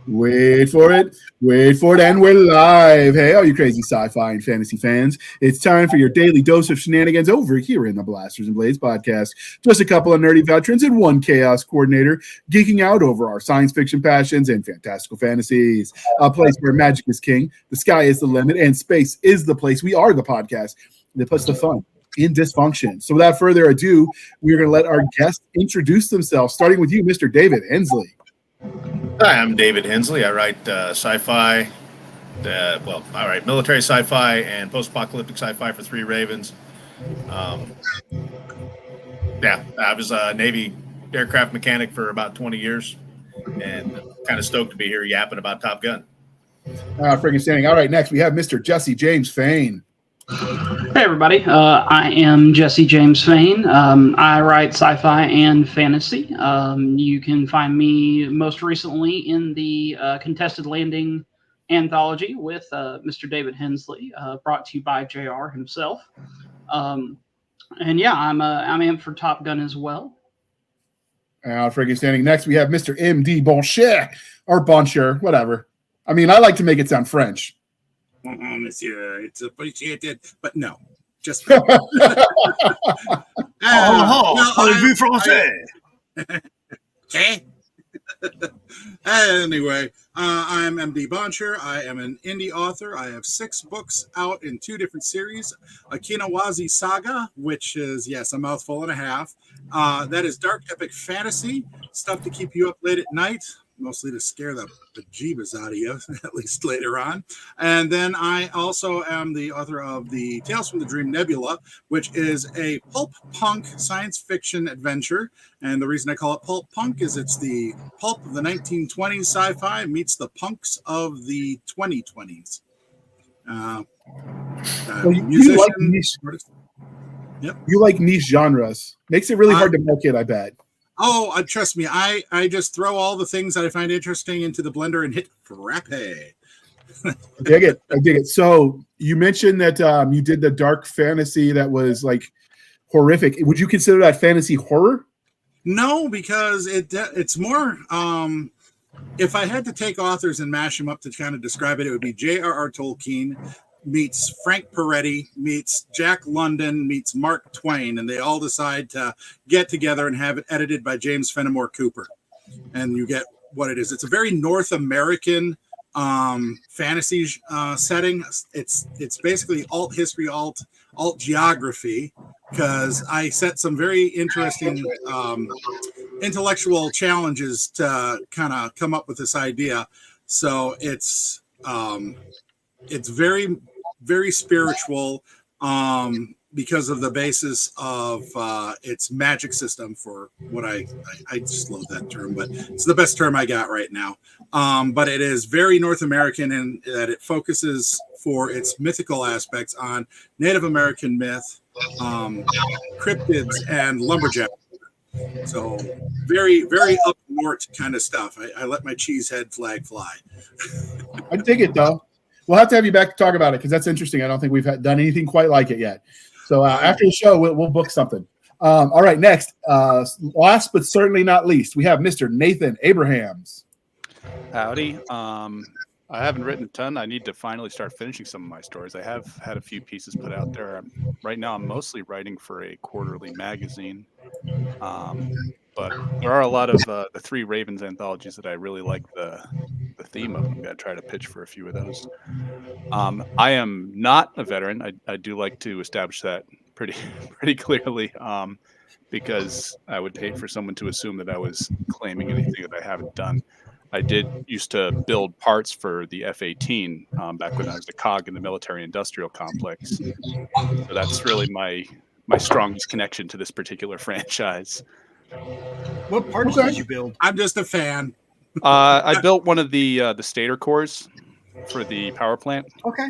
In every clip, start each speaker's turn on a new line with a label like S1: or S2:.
S1: Wait for it, and we're live. Hey, all you crazy sci-fi and fantasy fans. It's time for your daily dose of shenanigans over here in the Blasters and Blades podcast. Just a couple of nerdy veterans and one chaos coordinator geeking out over our science fiction passions and fantastical fantasies. A place where magic is king, the sky is the limit, and space is the place. We are the podcast that puts the fun in dysfunction. So without further ado, we're going to let our guests introduce themselves, starting with you, Mr. David Hensley.
S2: Hi, I'm David Hensley. I write sci-fi, I write military sci-fi and post-apocalyptic sci-fi for Three Ravens. I was a Navy aircraft mechanic for about 20 years and kind of stoked to be here yapping about Top Gun.
S1: Friggin' standing. All right, next we have Mr. Jesse James Fain.
S3: Hey everybody, I am Jesse James Fain. I write sci-fi and fantasy. You can find me most recently in the Contested Landing anthology with Mr. David Hensley, brought to you by JR himself. I'm amped for Top Gun as well.
S1: Friggin' standing. Next we have Mr. M.D. Boncher, or Boncher, whatever. I mean, I like to make it sound French.
S4: Monsieur, it's appreciated, but no, just
S2: Parlez-vous français?
S4: Anyway, I'm MD Boncher. I am an indie author. I have 6 books out in 2 different series. A Kinawazi Saga, which is, yes, a mouthful and a half. That is dark epic fantasy, stuff to keep you up late at night. Mostly to scare the bejeebus out of you, at least later on. And then I also am the author of the Tales from the Dream Nebula, which is a pulp punk science fiction adventure. And the reason I call it pulp punk is it's the pulp of the 1920s sci-fi meets the punks of the 2020s.
S1: You like niche.
S4: Yep.
S1: You like niche genres. Makes it really hard to market, I bet.
S4: Oh, trust me, I just throw all the things that I find interesting into the blender and hit frappe. I
S1: dig it. So you mentioned that you did the dark fantasy that was like horrific. Would you consider that fantasy horror?
S4: No, because it's more. If I had to take authors and mash them up to kind of describe it, it would be J.R.R. Tolkien meets Frank Peretti meets Jack London meets Mark Twain, and they all decide to get together and have it edited by James Fenimore Cooper, and you get what it is. It's a very North American fantasy setting. It's basically alt history, alt geography, because I set some very interesting intellectual challenges to kind of come up with this idea. So it's very, very spiritual because of the basis of its magic system, for what I just love that term, but it's the best term I got right now. But it is very North American in that it focuses for its mythical aspects on Native American myth, cryptids, and lumberjack. So very, very up north kind of stuff. I let my cheesehead flag fly.
S1: I dig it, though. We'll have to have you back to talk about it because that's interesting. I don't think we've done anything quite like it yet. So after the show, we'll book something. All right, next, last but certainly not least, we have Mr. Nathan Abrahams.
S5: Howdy. I haven't written a ton. I need to finally start finishing some of my stories. I have had a few pieces put out there. Right now, I'm mostly writing for a quarterly magazine. But there are a lot of the Three Ravens anthologies that I really like the theme of. I'm going to try to pitch for a few of those. I am not a veteran. I do like to establish that pretty clearly, because I would hate for someone to assume that I was claiming anything that I haven't done. I used to build parts for the F-18 back when I was a cog in the military-industrial complex. So that's really my strongest connection to this particular franchise.
S6: What parts did you build?
S4: I'm just a fan.
S5: I built one of the stator cores for the power plant.
S6: Okay.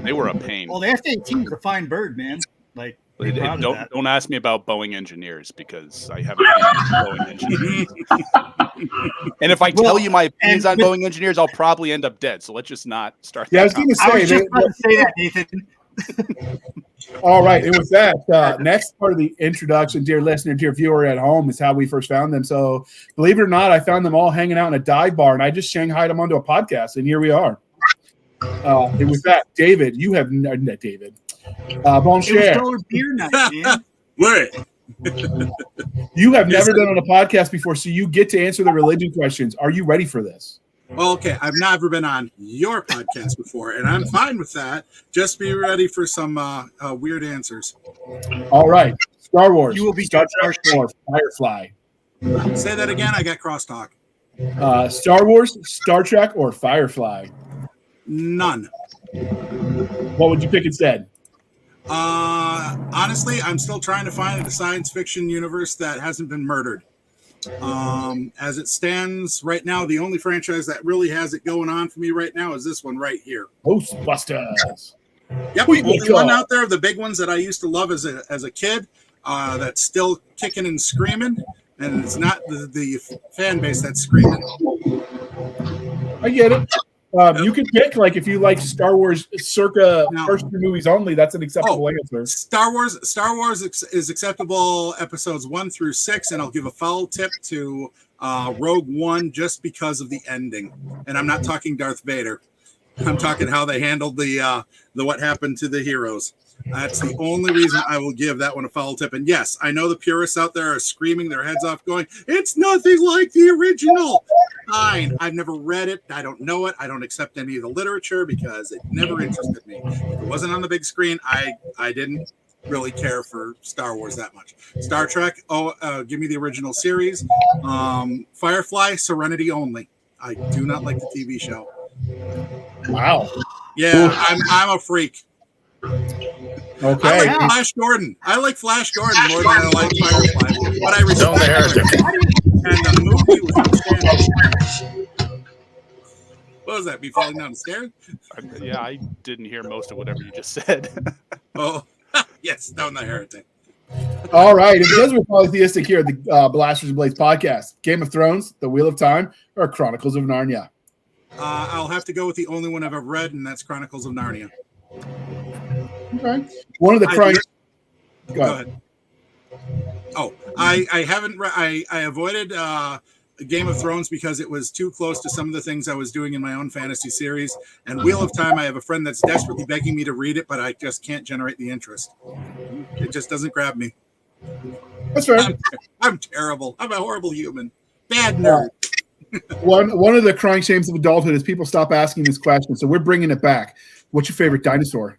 S5: They were a pain.
S6: Well, the F-18 is a fine bird, man. Like,
S5: don't ask me about Boeing engineers because I haven't been Boeing engineers. And if I tell you my opinions on Boeing engineers, I'll probably end up dead. So let's just not start.
S1: Yeah, I was going to say
S6: that, Nathan.
S1: All right, and with that, next part of the introduction, dear listener, dear viewer at home, is how we first found them. So, believe it or not, I found them all hanging out in a dive bar, and I just shanghaied them onto a podcast, and here we are. And with that, David, you have David. Boncher.
S6: It was dollar beer night, man.
S4: What?
S1: You have never done on a podcast before, so you get to answer the religion questions. Are you ready for this?
S4: Well, okay, I've never been on your podcast before, and I'm fine with that. Just be ready for some weird answers.
S1: All right. Star Wars.
S6: You will be
S1: Star Trek or Firefly.
S4: Say that again. I got crosstalk.
S1: Star Wars, Star Trek, or Firefly?
S4: None.
S1: What would you pick instead?
S4: Honestly, I'm still trying to find a science fiction universe that hasn't been murdered. As it stands right now, the only franchise that really has it going on for me right now is this one right here.
S1: Ghostbusters.
S4: Yep,
S1: We
S4: only
S1: go.
S4: one out there of the big ones that I used to love as a kid. That's still kicking and screaming, and it's not the fan base that's screaming.
S1: I get it. You can pick, like, if you like Star Wars circa first two movies only, that's an acceptable answer.
S4: Star Wars is acceptable episodes 1 through 6, and I'll give a foul tip to Rogue One just because of the ending. And I'm not talking Darth Vader. I'm talking how they handled the what happened to the heroes. That's the only reason I will give that one a foul tip. And yes, I know the purists out there are screaming their heads off going, it's nothing like the original. Fine. I've never read it. I don't know it. I don't accept any of the literature because it never interested me. If it wasn't on the big screen, I didn't really care for Star Wars that much. Star Trek, give me the original series. Firefly, Serenity only. I do not like the TV show.
S1: Wow.
S4: Yeah, I'm a freak.
S1: Okay.
S4: I like Flash Gordon. I like Flash Gordon more than I like Firefly. But I respect
S2: Don't the heretic.
S4: And the movie was outstanding. What was that? Me falling down the stairs?
S5: Yeah, I didn't hear most of whatever you just said.
S4: Oh, yes, Down the Heretic.
S1: All right. And because we're polytheistic here at the Blasters and Blades podcast, Game of Thrones, The Wheel of Time, or Chronicles of Narnia?
S4: I'll have to go with the only one I've ever read, and that's Chronicles of Narnia.
S1: Okay. One of the crimes.
S4: Go ahead. Oh, I haven't. I avoided Game of Thrones because it was too close to some of the things I was doing in my own fantasy series. And Wheel of Time, I have a friend that's desperately begging me to read it, but I just can't generate the interest. It just doesn't grab me.
S1: That's fair.
S4: I'm terrible. I'm a horrible human. Bad nerd.
S1: One of the crying shames of adulthood is people stop asking this question, so we're bringing it back. What's your favorite dinosaur?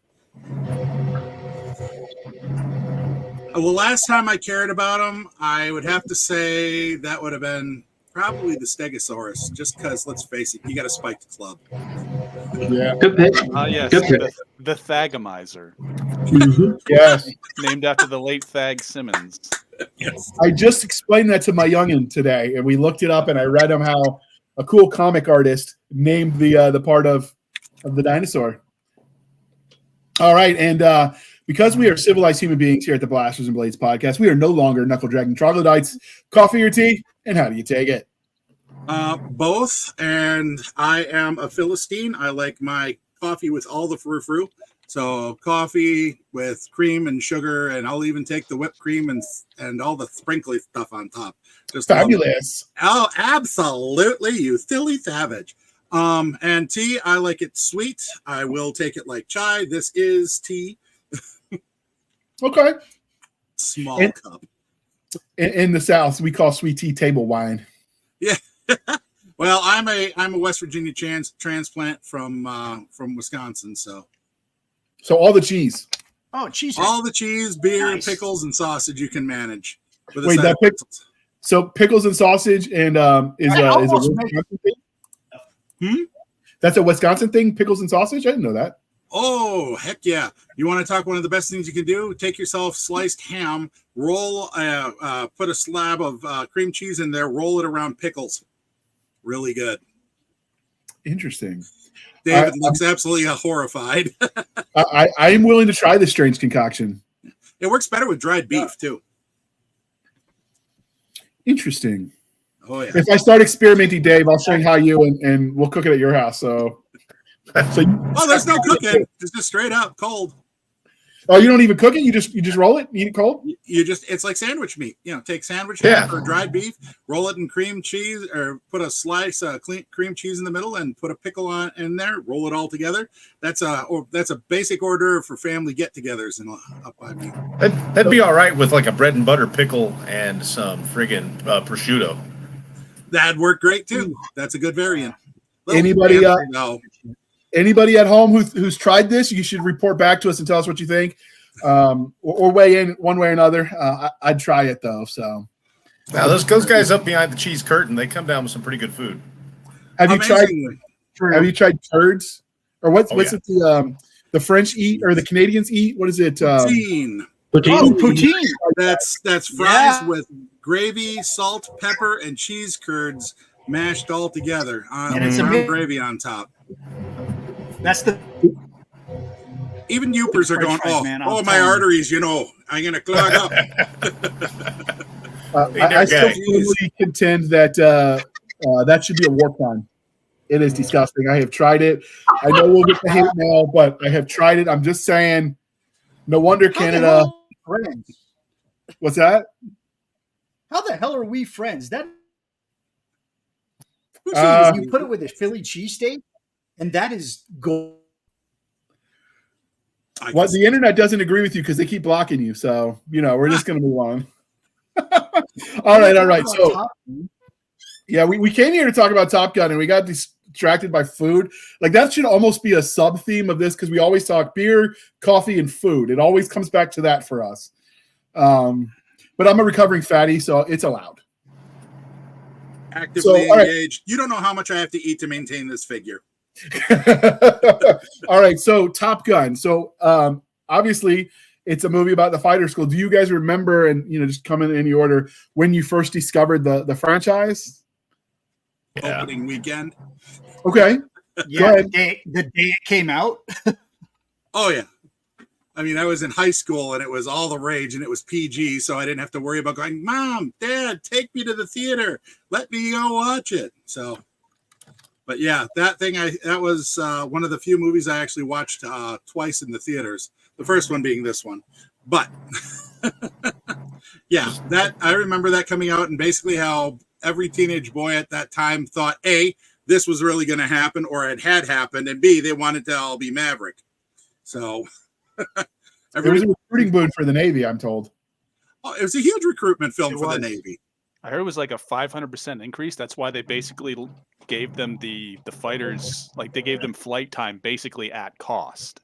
S4: Well, last time I cared about them, I would have to say that would have been probably the Stegosaurus, just because, let's face it, you got a spiked club.
S1: Yeah.
S3: Good pick.
S5: Yes,
S3: Good pick.
S5: the Thagomizer,
S1: Yes.
S5: named after the late Thag Simmons.
S4: Yes.
S1: I just explained that to my youngin today, and we looked it up, and I read him how a cool comic artist named the part of the dinosaur. All right, and because we are civilized human beings here at the Blasters and Blades podcast, we are no longer knuckle-dragging troglodytes. Coffee or tea, and how do you take it?
S4: Both, and I am a Philistine. I like my coffee with all the frou-frou. So coffee with cream and sugar, and I'll even take the whipped cream and all the sprinkly stuff on top. Just
S1: Fabulous.
S4: Oh, absolutely, you silly savage. And tea, I like it sweet. I will take it like chai. This is tea.
S1: Okay.
S4: Small cup.
S1: In the South, we call sweet tea table wine.
S4: Yeah. Well, I'm a West Virginia transplant from Wisconsin, so
S1: all the cheese.
S6: Oh, cheese.
S4: all the cheese, beer,
S6: Nice.
S4: pickles, and sausage you can manage. With a
S1: Wait,
S4: side
S1: that
S4: of
S1: pick-
S4: pretzels.
S1: So pickles and sausage and is
S6: I
S1: a
S6: almost
S1: Wisconsin thing?
S4: Hmm?
S1: That's a Wisconsin thing, pickles and sausage? I didn't know that.
S4: Oh, heck yeah. You want to talk one of the best things you can do? Take yourself sliced ham, roll, put a slab of cream cheese in there, roll it around pickles. Really good.
S1: Interesting.
S4: David looks absolutely horrified.
S1: I am willing to try this strange concoction.
S4: It works better with dried beef, too.
S1: Interesting.
S4: Oh, yeah.
S1: If I start experimenting, Dave, I'll Shanghai you and we'll cook it at your house. So
S4: Oh, there's no cooking. It's just straight up cold.
S1: Oh, you don't even cook it? You just roll it, eat it cold?
S4: It's like sandwich meat. Take sandwich or dried beef, roll it in cream cheese, or put a slice of cream cheese in the middle, and put a pickle in there. Roll it all together. That's a basic order for family get-togethers up by me.
S2: That'd be all right with like a bread and butter pickle and some friggin' prosciutto.
S4: That'd work great too. That's a good variant.
S1: Anybody at home who's tried this, you should report back to us and tell us what you think, or weigh in one way or another. I'd try it though. So
S2: now those guys up behind the cheese curtain, they come down with some pretty good food.
S1: Have you tried turds, or what's it the French eat or the Canadians eat? What is it?
S4: Poutine.
S6: Poutine.
S4: That's fries with gravy, salt, pepper, and cheese curds mashed all together and it's brown gravy on top.
S6: That's
S4: even Youpers are going, my arteries, I'm going to clog up.
S1: I still really contend that that should be a war crime. It is disgusting. I have tried it. I know we'll get the hate mail, but I have tried it. I'm just saying, no wonder Canada.
S6: Friends.
S1: What's that?
S6: How the hell are we friends? That you put it with a Philly cheesesteak, and that is gold.
S1: Well, the internet doesn't agree with you because they keep blocking you. So, we're just going to move on. All right. So, yeah, we came here to talk about Top Gun, and we got distracted by food. Like, that should almost be a sub-theme of this because we always talk beer, coffee, and food. It always comes back to that for us. But I'm a recovering fatty, so it's allowed.
S4: Actively engaged. You don't know how much I have to eat to maintain this figure.
S1: All right, so Top Gun. So obviously it's a movie about the fighter school. Do you guys remember, and just come in any order, when you first discovered the franchise?
S4: Yeah. Opening weekend.
S1: Okay.
S6: Yeah, the day it came out.
S4: Oh yeah. I mean, I was in high school and it was all the rage and it was PG, so I didn't have to worry about going, Mom, Dad, take me to the theater. Let me go watch it. So, but yeah, that was one of the few movies I actually watched twice in the theaters. The first one being this one. But yeah, I remember that coming out and basically how every teenage boy at that time thought, A, this was really going to happen, or it had happened, and B, they wanted to all be Maverick. So
S1: it was a recruiting boon for the Navy, I'm told.
S4: Oh, it was a huge recruitment film for the Navy.
S5: I heard it was like a 500% increase. That's why they basically gave them the fighters, like they gave them flight time basically at cost.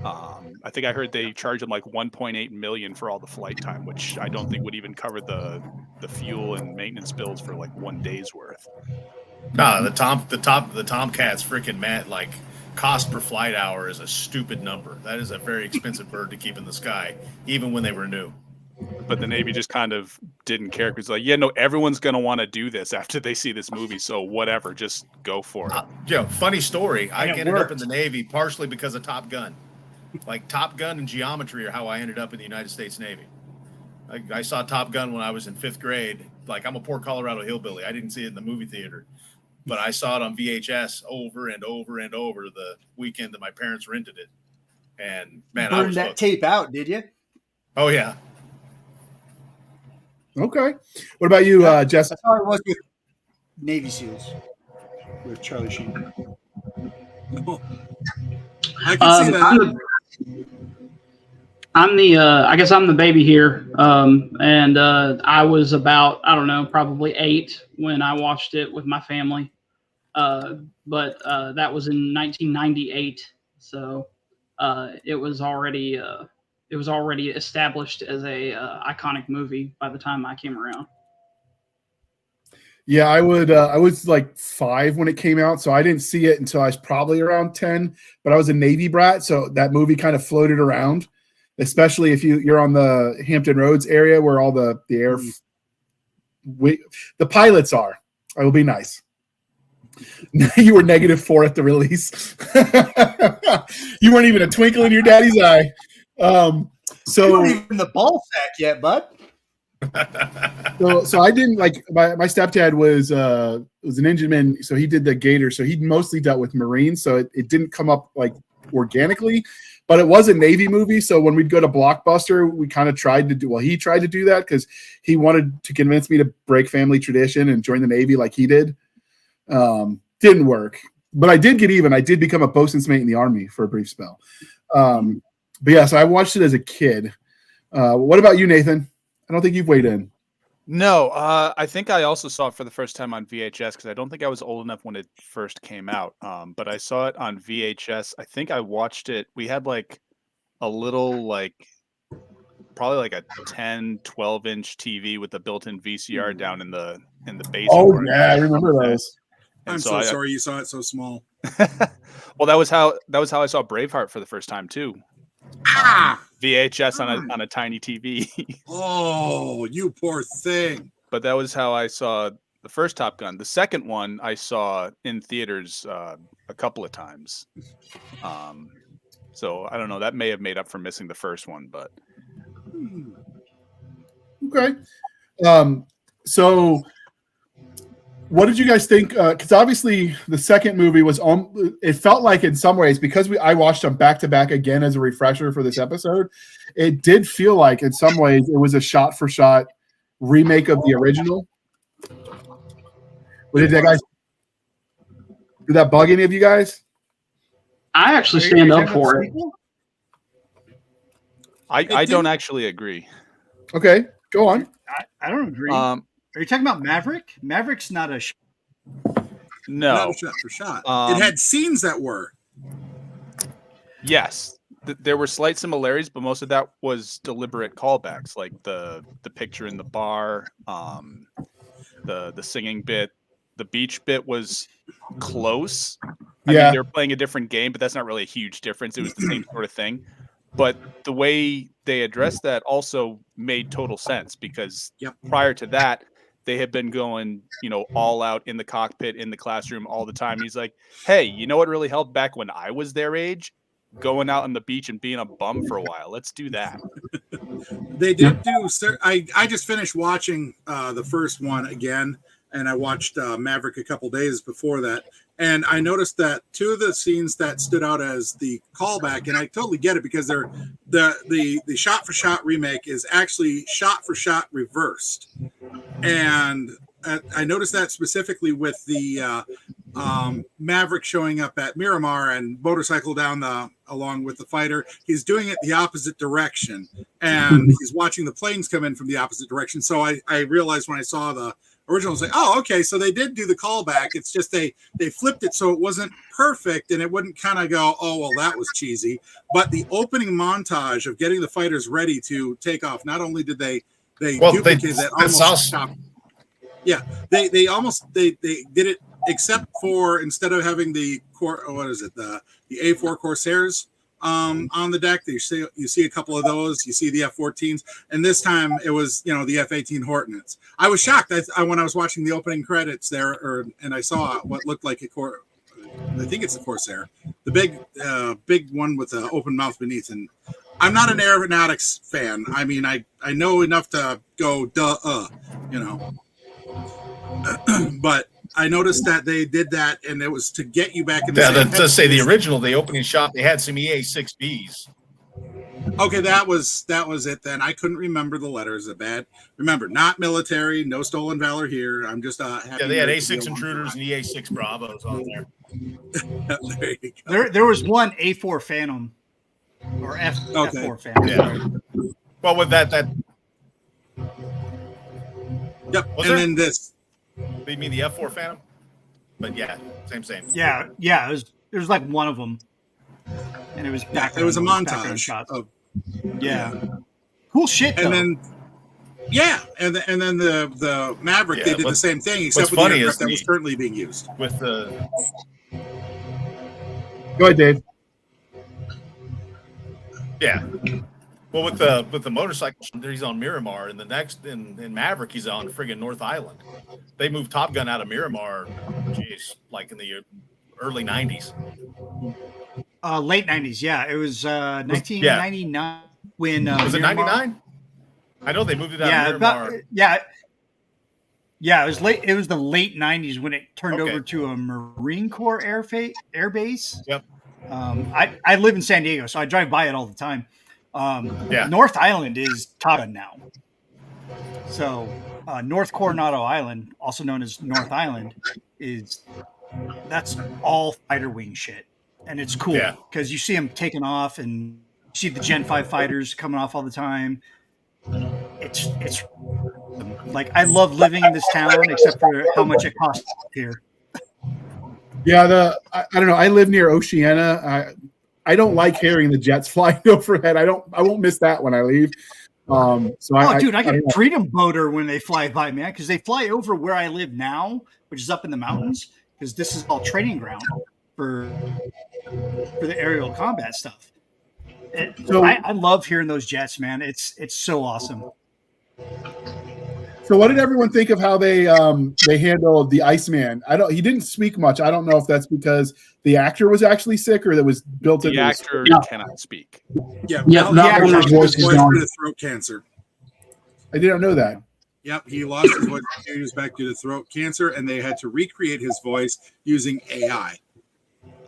S5: I think I heard they charged them like $1.8 million for all the flight time, which I don't think would even cover the fuel and maintenance bills for like 1 day's worth.
S2: No, the Tomcats freaking mad. Like, cost per flight hour is a stupid number. That is a very expensive bird to keep in the sky, even when they were new.
S5: But the Navy just kind of didn't care because, like, everyone's going to want to do this after they see this movie. So whatever, just go for it.
S2: Funny story. I ended
S6: worked.
S2: up in the Navy partially because of Top Gun. Like, Top Gun and geometry are how I ended up in the United States Navy. I saw Top Gun when I was in 5th grade. Like, I'm a poor Colorado hillbilly. I didn't see it in the movie theater. But I saw it on VHS over and over and over the weekend that my parents rented it. And, man, I was
S6: that tape out, did you?
S2: Oh, yeah.
S1: Okay. What about you, Jess?
S6: That's how it was with Navy SEALs with Charlie Sheen.
S4: I can see that.
S3: I guess I'm the baby here. And I was about, I don't know, probably 8 when I watched it with my family. But that was in 1998. So it was already established as a iconic movie by the time I came around.
S1: Yeah, I was like 5 when it came out, so I didn't see it until I was probably around 10. But I was a Navy brat, so that movie kind of floated around, especially if you're on the Hampton Roads area where all the pilots are. It will be nice. You were -4 at the release. You weren't even a twinkle in your daddy's eye. So
S6: you weren't even the ball sack yet, bud.
S1: So I didn't like my stepdad was an engineman, so he did the Gator, so he mostly dealt with Marines, so it didn't come up like organically, but it was a Navy movie. So when we'd go to Blockbuster, we kind of tried to do, well, he tried to do that because he wanted to convince me to break family tradition and join the Navy like he did. Didn't work, but I did get even. I did become a bosun's mate in the Army for a brief spell. But yeah, so I watched it as a kid. What about you, Nathan? I don't think you've weighed in.
S5: No, I think I also saw it for the first time on VHS because I don't think I was old enough when it first came out. But I saw it on VHS. I think I watched it. We had like a little, like, probably like a 10, 12-inch TV with a built-in VCR down in the basement.
S1: Oh, yeah, I remember those.
S4: I'm so sorry you saw it so small.
S5: Well, that was how I saw Braveheart for the first time too. VHS on a tiny TV.
S4: Oh, you poor thing.
S5: But that was how I saw the first Top Gun. The second one I saw in theaters a couple of times. So I don't know. That may have made up for missing the first one, but
S1: okay. So what did you guys think? Because obviously the second movie was it felt like in some ways, because I watched them back to back again as a refresher for this episode, it did feel like in some ways it was a shot for shot remake of the original. Did that bug any of you guys?
S3: I actually stand up for it.
S5: I don't actually agree.
S1: Okay, go on.
S6: I don't agree. Are you talking about Maverick? Maverick's not a
S5: no.
S4: Not a shot for shot. It had scenes that were.
S5: Yes. There were slight similarities, but most of that was deliberate callbacks, like the picture in the bar, the singing bit. The beach bit was close. I mean, they were playing a different game, but that's not really a huge difference. It was the same sort of thing. But the way they addressed that also made total sense because prior to that, they had been going, all out in the cockpit, in the classroom all the time. He's like, hey, you know what really helped back when I was their age? Going out on the beach and being a bum for a while. Let's do that.
S4: They did do. I just finished watching the first one again, and I watched Maverick a couple days before that. And I noticed that two of the scenes that stood out as the callback, and I totally get it because they're the shot for shot remake is actually shot for shot reversed. And I noticed that specifically with the Maverick showing up at Miramar and motorcycle down along with the fighter. He's doing it the opposite direction, and he's watching the planes come in from the opposite direction. So I realized when I saw the original, I was like, oh, okay, so they did do the callback. It's just they flipped it so it wasn't perfect, and it wouldn't kind of go, oh, well, that was cheesy. But the opening montage of getting the fighters ready to take off, not only did they duplicate that almost stopped. Yeah, they did it, except for instead of having the A4 Corsairs on the deck, you see a couple of those. You see the F-14s, and this time it was the F-18 Hornets. I was shocked when I was watching the opening credits there, and I saw what looked like I think it's the Corsair, the big one with the open mouth beneath. And I'm not an aeronautics fan. I mean, I know enough to go but I noticed that they did that, and it was to get you back in the
S2: to say the original, the opening shot, they had some EA-6Bs.
S4: Okay, that was it then. I couldn't remember the letters. Remember, not military, no stolen valor here. I'm just happy.
S2: Yeah, they had A6 Intruders and EA-6 Bravos on there.
S4: There you go.
S6: There was one A4 Phantom or F4 Phantom.
S2: Yeah. Well, with that.
S4: Yep. Then this.
S2: You mean the F4 Phantom? But yeah, same.
S6: Yeah. It was like one of them, and it was back.
S4: It was a montage
S6: shots. Cool shit.
S4: And then and then the Maverick, they did the same thing, except with the aircraft that was currently being used.
S2: With the
S1: Go ahead, Dave.
S2: Yeah. Well, with the motorcycle, he's on Miramar, and the next in Maverick, he's on friggin' North Island. They moved Top Gun out of Miramar, like in the early 90s.
S6: Late 90s, yeah. It was 1999 when
S2: was it 99? I know they moved it out of Miramar.
S6: Yeah, it was late. It was the late 90s when it turned over to a Marine Corps air base.
S2: Yep.
S6: I live in San Diego, so I drive by it all the time.
S2: Yeah.
S6: North Island is Top Gun now. So North Coronado Island, also known as North Island, that's all fighter wing shit. And it's cool
S2: Yeah.
S6: because you see them taking off and you see the Gen 5 fighters coming off all the time. It's like, I love living in this town, except for how much it costs here.
S1: Yeah, I don't know. I live near Oceana. I don't like hearing the jets flying overhead. I won't miss that when I leave. I
S6: get a freedom boater when they fly by, man, because they fly over where I live now, which is up in the mountains, because this is all training ground for the aerial combat stuff. I love hearing those jets, man. It's so awesome.
S1: So what did everyone think of how they handled the Iceman? He didn't speak much. I don't know if that's because the actor was actually sick or that was built into
S5: the actor cannot speak.
S4: Yeah,
S3: that
S4: lost
S3: voice
S4: his voice due to throat cancer.
S1: I didn't know that.
S4: Yep, he lost his voice a few years back due to throat cancer, and they had to recreate his voice using AI.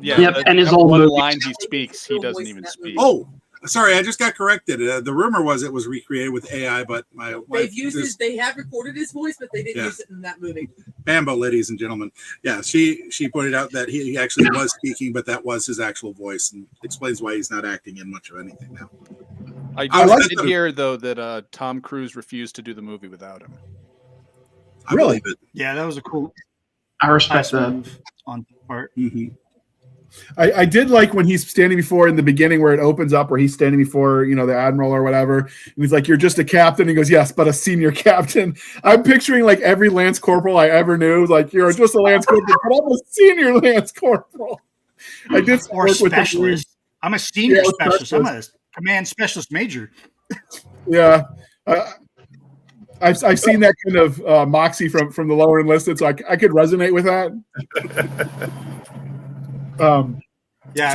S5: Yeah,
S3: yep, and his old
S5: one
S3: movie.
S5: line he speaks, he doesn't even speak.
S4: Oh, sorry, I just got corrected. The rumor was it was recreated with AI, but my wife
S7: they have recorded his voice, but they didn't use it in that movie.
S4: Bambo, ladies and gentlemen. Yeah, she pointed out that he actually was speaking, but that was his actual voice, and explains why he's not acting in much of anything now.
S5: I did hear though that Tom Cruise refused to do the movie without him.
S4: I believe it.
S6: Yeah, that was a cool.
S3: I respect that.
S6: Move on part.
S4: Mm-hmm.
S1: I did like when he's standing before in the beginning where it opens up where he's standing before, the admiral or whatever. And he's like, "You're just a captain." He goes, "Yes, but a senior captain." I'm picturing like every Lance Corporal I ever knew. Like, "You're just a Lance Corporal, but I'm a senior Lance Corporal." I did
S6: or
S1: work
S6: specialist.
S1: with
S6: I'm a senior specialist. I'm a command specialist major.
S1: Yeah. I've seen that kind of moxie from the lower enlisted, so I could resonate with that. So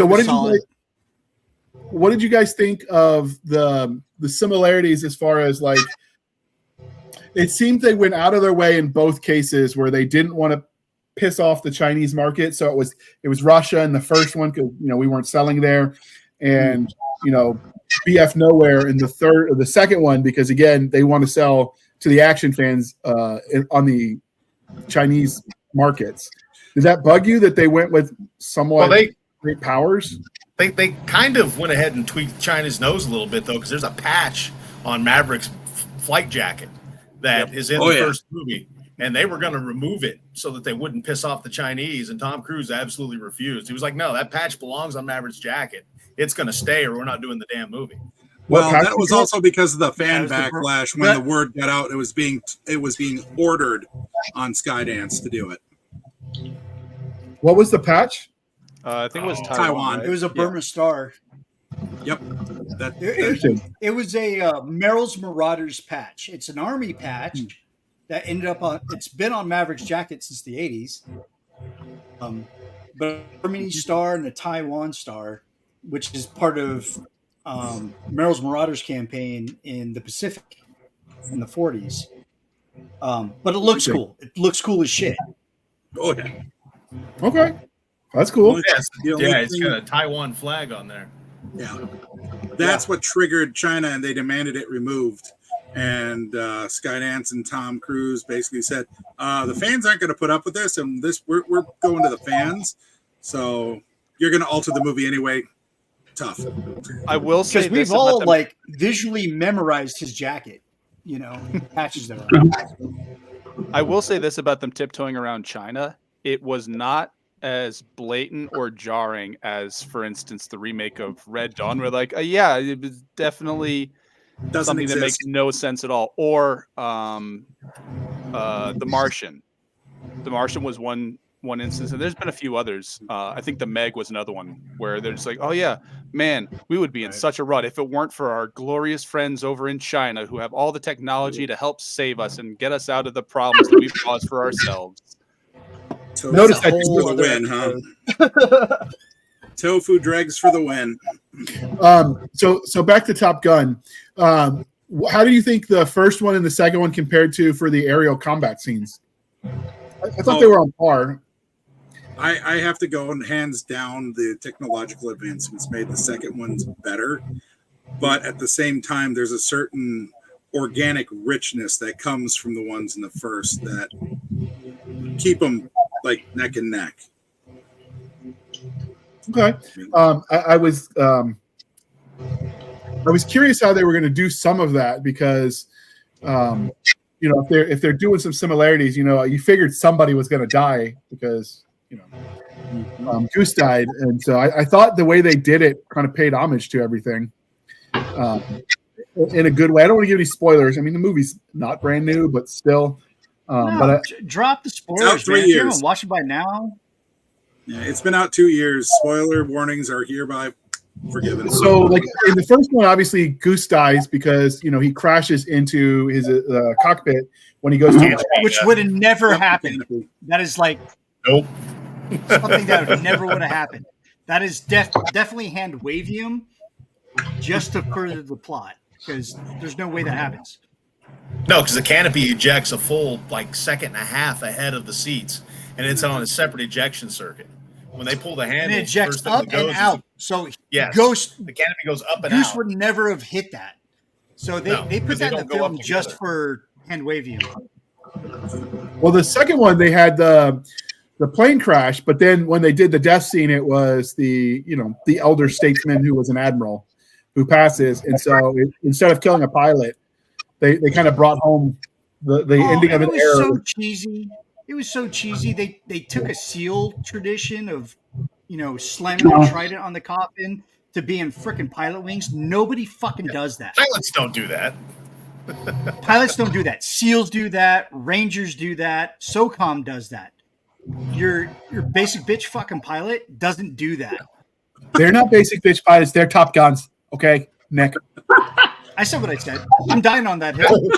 S1: what did you guys think of the similarities as far as like it seemed they went out of their way in both cases where they didn't want to piss off the Chinese market, so it was Russia in the first one because we weren't selling there, and BF nowhere in the second one because again they want to sell to the action fans on the Chinese markets. Did that bug you that they went with somewhat great powers?
S2: They kind of went ahead and tweaked China's nose a little bit, though, because there's a patch on Maverick's flight jacket that is in the first movie, and they were going to remove it so that they wouldn't piss off the Chinese, and Tom Cruise absolutely refused. He was like, "No, that patch belongs on Maverick's jacket. It's going to stay, or we're not doing the damn movie."
S4: Well, that was also because of the fan backlash when the word got out. It was being ordered on Skydance to do it.
S1: What was the patch?
S5: I think it was Taiwan.
S6: Right? It was a Burma Star.
S4: Yep.
S6: It was a Merrill's Marauders patch. It's an army patch that ended up on. It's been on Maverick's jacket since the 80s. But a Burmese Star and a Taiwan Star, which is part of Merrill's Marauders campaign in the Pacific in the 40s. But it looks cool. It looks cool as shit.
S4: Oh yeah.
S1: Okay, that's cool.
S2: It's got a Taiwan flag on there.
S4: Yeah, that's what triggered China, and they demanded it removed. And Skydance and Tom Cruise basically said, "The fans aren't going to put up with this, and we're going to the fans. So you're going to alter the movie anyway." Tough.
S5: I will say
S6: because we've all visually memorized his jacket. Patches that are.
S5: I will say this about them tiptoeing around China. It was not as blatant or jarring as, for instance, the remake of Red Dawn, where it was definitely something that makes no sense at all. Or The Martian. The Martian was one instance, and there's been a few others. I think The Meg was another one where they're just like, "Oh yeah, man, we would be in such a rut if it weren't for our glorious friends over in China who have all the technology to help save us and get us out of the problems that we've caused for ourselves."
S1: Notice that
S4: for the win, huh? Tofu dregs for the win.
S1: So back to Top Gun. How do you think the first one and the second one compared to for the aerial combat scenes? I thought they were on par.
S4: I have to go and hands down the technological advancements made the second ones better. But at the same time, there's a certain organic richness that comes from the ones in the first that keep them like neck and neck.
S1: Okay. I was curious how they were going to do some of that because, if they're doing some similarities, you figured somebody was going to die because, Goose died. And so I thought the way they did it kind of paid homage to everything in a good way. I don't want to give any spoilers. I mean, the movie's not brand new, but still.
S6: Drop the spoilers, man. If you haven't watched it by now.
S4: Yeah, it's been out 2 years. Spoiler warnings are hereby forgiven.
S1: So, like in the first one, obviously Goose dies because he crashes into his cockpit when he goes to
S6: which would have never happened. That is like
S2: nope.
S6: Something that never would have happened. That is definitely hand wavium just to further the plot because there's no way that happens.
S2: No, because the canopy ejects a full second and a half ahead of the seats, and it's on a separate ejection circuit. When they pull the handle,
S6: and it ejects up and out. So
S2: yes, the canopy goes up and
S6: Goose
S2: out.
S6: would never have hit that. So they put that in the film just for hand wavium.
S1: Well, the second one they had the plane crash, but then when they did the death scene, it was the elder statesman who was an admiral who passes, and so instead of killing a pilot, they kind of brought home the ending of an era.
S6: So cheesy. It was so cheesy. They took a SEAL tradition of slamming a trident on the coffin to be in frickin' pilot wings. Nobody fucking does that.
S2: Pilots don't do that.
S6: Pilots don't do that. SEALs do that. Rangers do that. SOCOM does that. Your basic bitch fucking pilot doesn't do that.
S1: They're not basic bitch pilots. They're Top Guns. Okay, Nick.
S6: I said what I said. I'm dying on that hill.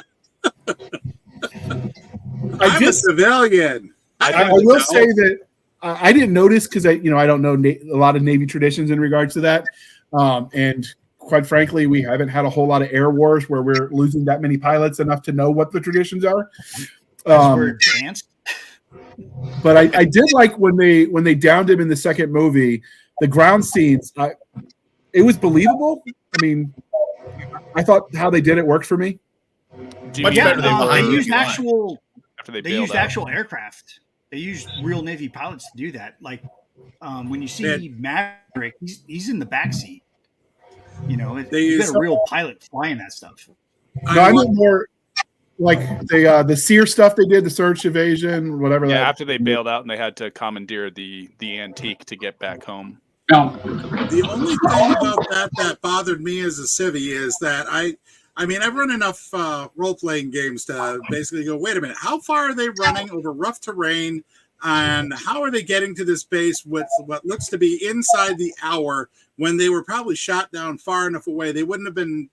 S4: I'm a civilian.
S1: I will say that I didn't notice because I don't know a lot of Navy traditions in regards to that, and quite frankly, we haven't had a whole lot of air wars where we're losing that many pilots enough to know what the traditions are.
S6: We're advanced.
S1: But I did like when they downed him in the second movie, the ground scenes. It was believable. I mean, I thought how they did it worked for me.
S2: Much better than
S6: they used actual.
S5: After they
S6: used
S5: out.
S6: actual aircraft. They used real Navy pilots to do that. Like when you see Maverick, he's in the back seat. You got a real pilot flying that stuff.
S1: No, I meant more like the SEER stuff they did, the search evasion, whatever.
S5: Yeah, after they bailed out and they had to commandeer the antique to get back home.
S3: No.
S4: The only thing about that bothered me as a civvy is that I've run enough role-playing games to basically go, wait a minute, how far are they running over rough terrain, and how are they getting to this base with what looks to be inside the hour when they were probably shot down far enough away? They wouldn't have been,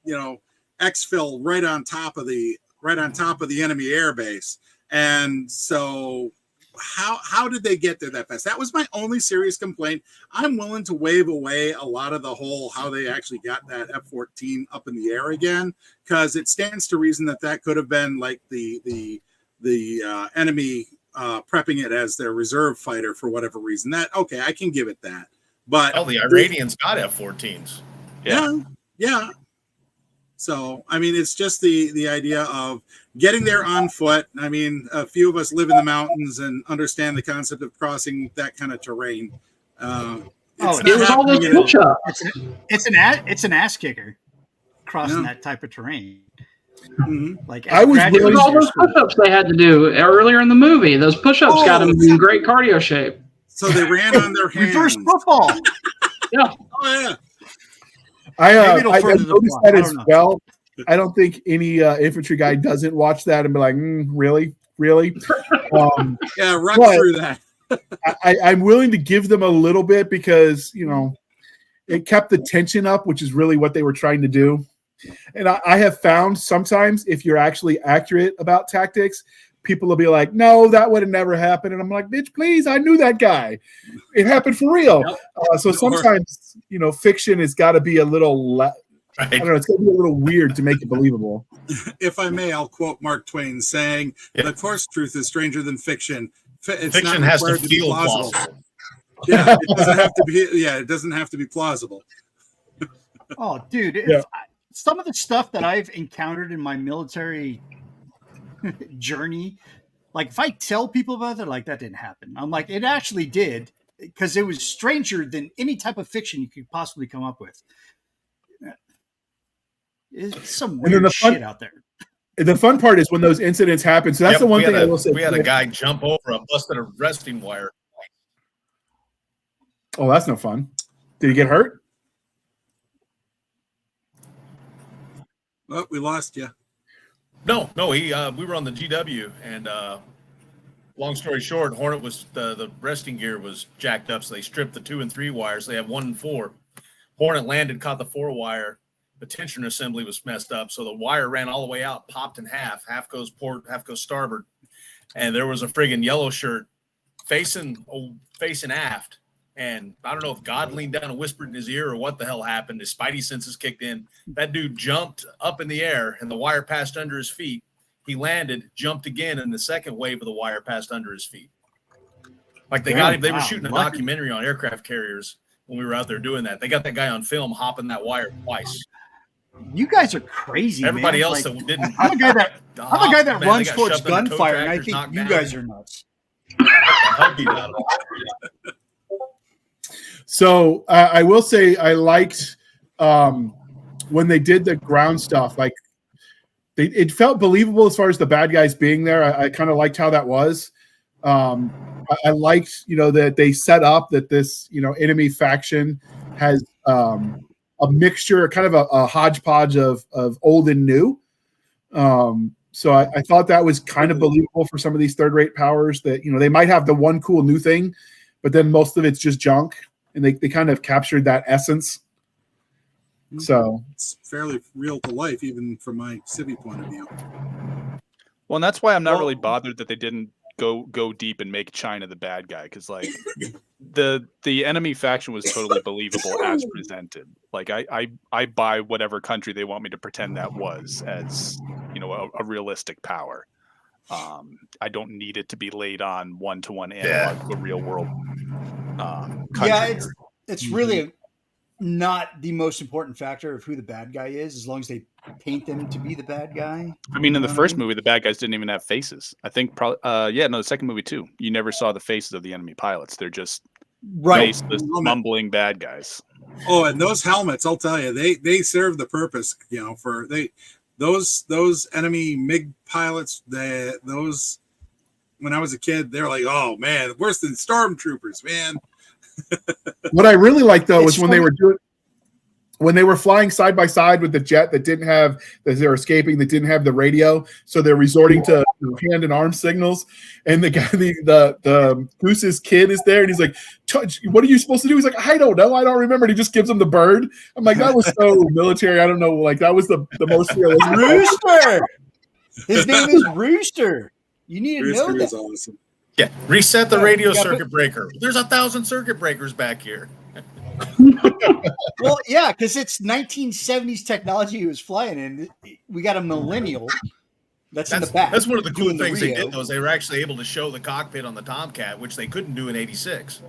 S4: exfil right on top of the enemy air base. And so how did they get there that fast? That was my only serious complaint. I'm willing to wave away a lot of the whole how they actually got that F-14 up in the air again, because it stands to reason that could have been like the enemy prepping it as their reserve fighter for whatever reason. That okay, I can give it that. But
S2: the Iranians got F-14s.
S4: Yeah. So, it's just the idea of getting there on foot. A few of us live in the mountains and understand the concept of crossing that kind of terrain.
S3: It was all those push-ups.
S6: It's an ass kicker crossing that type of terrain.
S1: Mm-hmm.
S3: It was all those push-ups they had to do earlier in the movie. Those push-ups got them in great cardio shape.
S4: So they ran on their hands.
S6: Reverse football.
S3: Yeah.
S4: Oh, yeah.
S1: I noticed that as well. I don't think any infantry guy doesn't watch that and be like, really?
S4: Run through that.
S1: I'm willing to give them a little bit because, it kept the tension up, which is really what they were trying to do. And I have found sometimes if you're actually accurate about tactics, people will be like, no, that would have never happened. And I'm like, bitch, please, I knew that guy. It happened for real. Yep. So sometimes, fiction has got to be a little, I don't know, it's going to be a little weird to make it believable.
S4: If I may, I'll quote Mark Twain saying, of course, truth is stranger than fiction. It's
S2: fiction
S4: not
S2: has to
S4: required to be
S2: feel
S4: plausible. Yeah, it doesn't have to be. Yeah, it doesn't have to be plausible.
S6: Oh, dude,
S1: Yeah.
S6: some of the stuff that I've encountered in my military journey, like if I tell people about it, like that didn't happen. I'm like, it actually did, because it was stranger than any type of fiction you could possibly come up with. It's some
S1: And then
S6: weird
S1: the fun-
S6: shit out there.
S1: The fun part is when those incidents happen. So that's
S2: Yep,
S1: the one
S2: we
S1: thing
S2: had
S1: I will say.
S2: We had a guy jump over a busted arresting wire.
S1: Oh, that's no fun. Did he get hurt?
S4: Oh, we lost you.
S2: No, we were on the GW, and long story short, Hornet was the resting gear was jacked up, so they stripped the 2 and 3 wires. They have 1 and 4. Hornet landed, caught the 4 wire. The tension assembly was messed up, so the wire ran all the way out, popped in half. Half goes port, half goes starboard, and there was a friggin' yellow shirt facing aft. And I don't know if God leaned down and whispered in his ear or what the hell happened. His spidey senses kicked in. That dude jumped up in the air, and the wire passed under his feet. He landed, jumped again, and the second wave of the wire passed under his feet. Like they got him. They were shooting a documentary on aircraft carriers when we were out there doing that. They got that guy on film hopping that wire twice.
S6: You guys are crazy.
S2: Everybody
S6: man.
S2: else
S6: like,
S2: that didn't.
S6: I'm a guy that
S2: man,
S6: runs
S2: they got
S6: towards
S2: shoved in the tow
S6: gunfire, and I
S2: tractors,
S6: think
S2: knocked
S6: you
S2: down.
S6: guys are nuts.
S1: So I will say I liked when they did the ground stuff. Like it felt believable as far as the bad guys being there. I kind of liked how that was. I liked, that they set up that this, enemy faction has a mixture, kind of a hodgepodge of old and new. So I thought that was kind of believable for some of these third-rate powers that, they might have the one cool new thing, but then most of it's just junk. And they kind of captured that essence. So
S4: it's fairly real to life, even from my civvy point of view.
S5: Well, and that's why I'm not really bothered that they didn't go deep and make China the bad guy, because like the enemy faction was totally believable as presented. Like I buy whatever country they want me to pretend that was as a realistic power. I don't need it to be laid on one-to-one analog to a real world.
S6: Yeah, it's really not the most important factor of who the bad guy is, as long as they paint them to be the bad guy.
S5: I mean, in the first movie, the bad guys didn't even have faces. I think probably, the second movie too. You never saw the faces of the enemy pilots. They're just faceless, mumbling bad guys.
S4: Oh, and those helmets, I'll tell you, they serve the purpose. Those enemy MiG pilots. Those when I was a kid, they're like, oh man, worse than stormtroopers, man.
S1: What I really liked though was when they were flying side by side with the jet that didn't have, as they're escaping, that didn't have the radio, so they're resorting to hand and arm signals. And the guy, the Goose's kid is there, and he's like, "What are you supposed to do?" He's like, "I don't know, I don't remember." And he just gives him the bird. I'm like, that was so military. I don't know, like that was the most realistic.
S6: Rooster. His name is Rooster. You need to know that.
S4: Awesome.
S2: Yeah, reset the radio circuit breaker. There's 1,000 circuit breakers back here.
S6: Well, yeah, because it's 1970s technology he was flying in. We got a millennial that's in the back.
S2: That's one of the cool
S6: doing
S2: things
S6: the
S2: they
S6: Rio.
S2: did, though, is they were actually able to show the cockpit on the Tomcat, which they couldn't do in 86.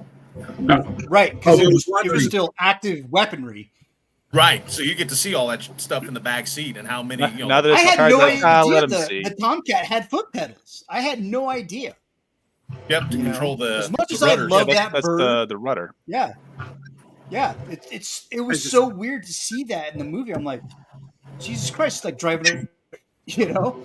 S6: Right, because it was still active weaponry.
S2: Right, so you get to see all that stuff in the back seat and how many.
S5: Now that
S6: I
S5: it's
S6: had no
S5: let
S6: idea
S5: them see.
S6: the Tomcat had foot pedals. I had no idea.
S2: Yep, to control the
S6: as much
S2: the
S6: as I
S2: rudders.
S6: love
S5: that's
S6: that bird.
S5: the rudder.
S6: Yeah. It was so weird to see that in the movie. I'm like, Jesus Christ, it's like driving got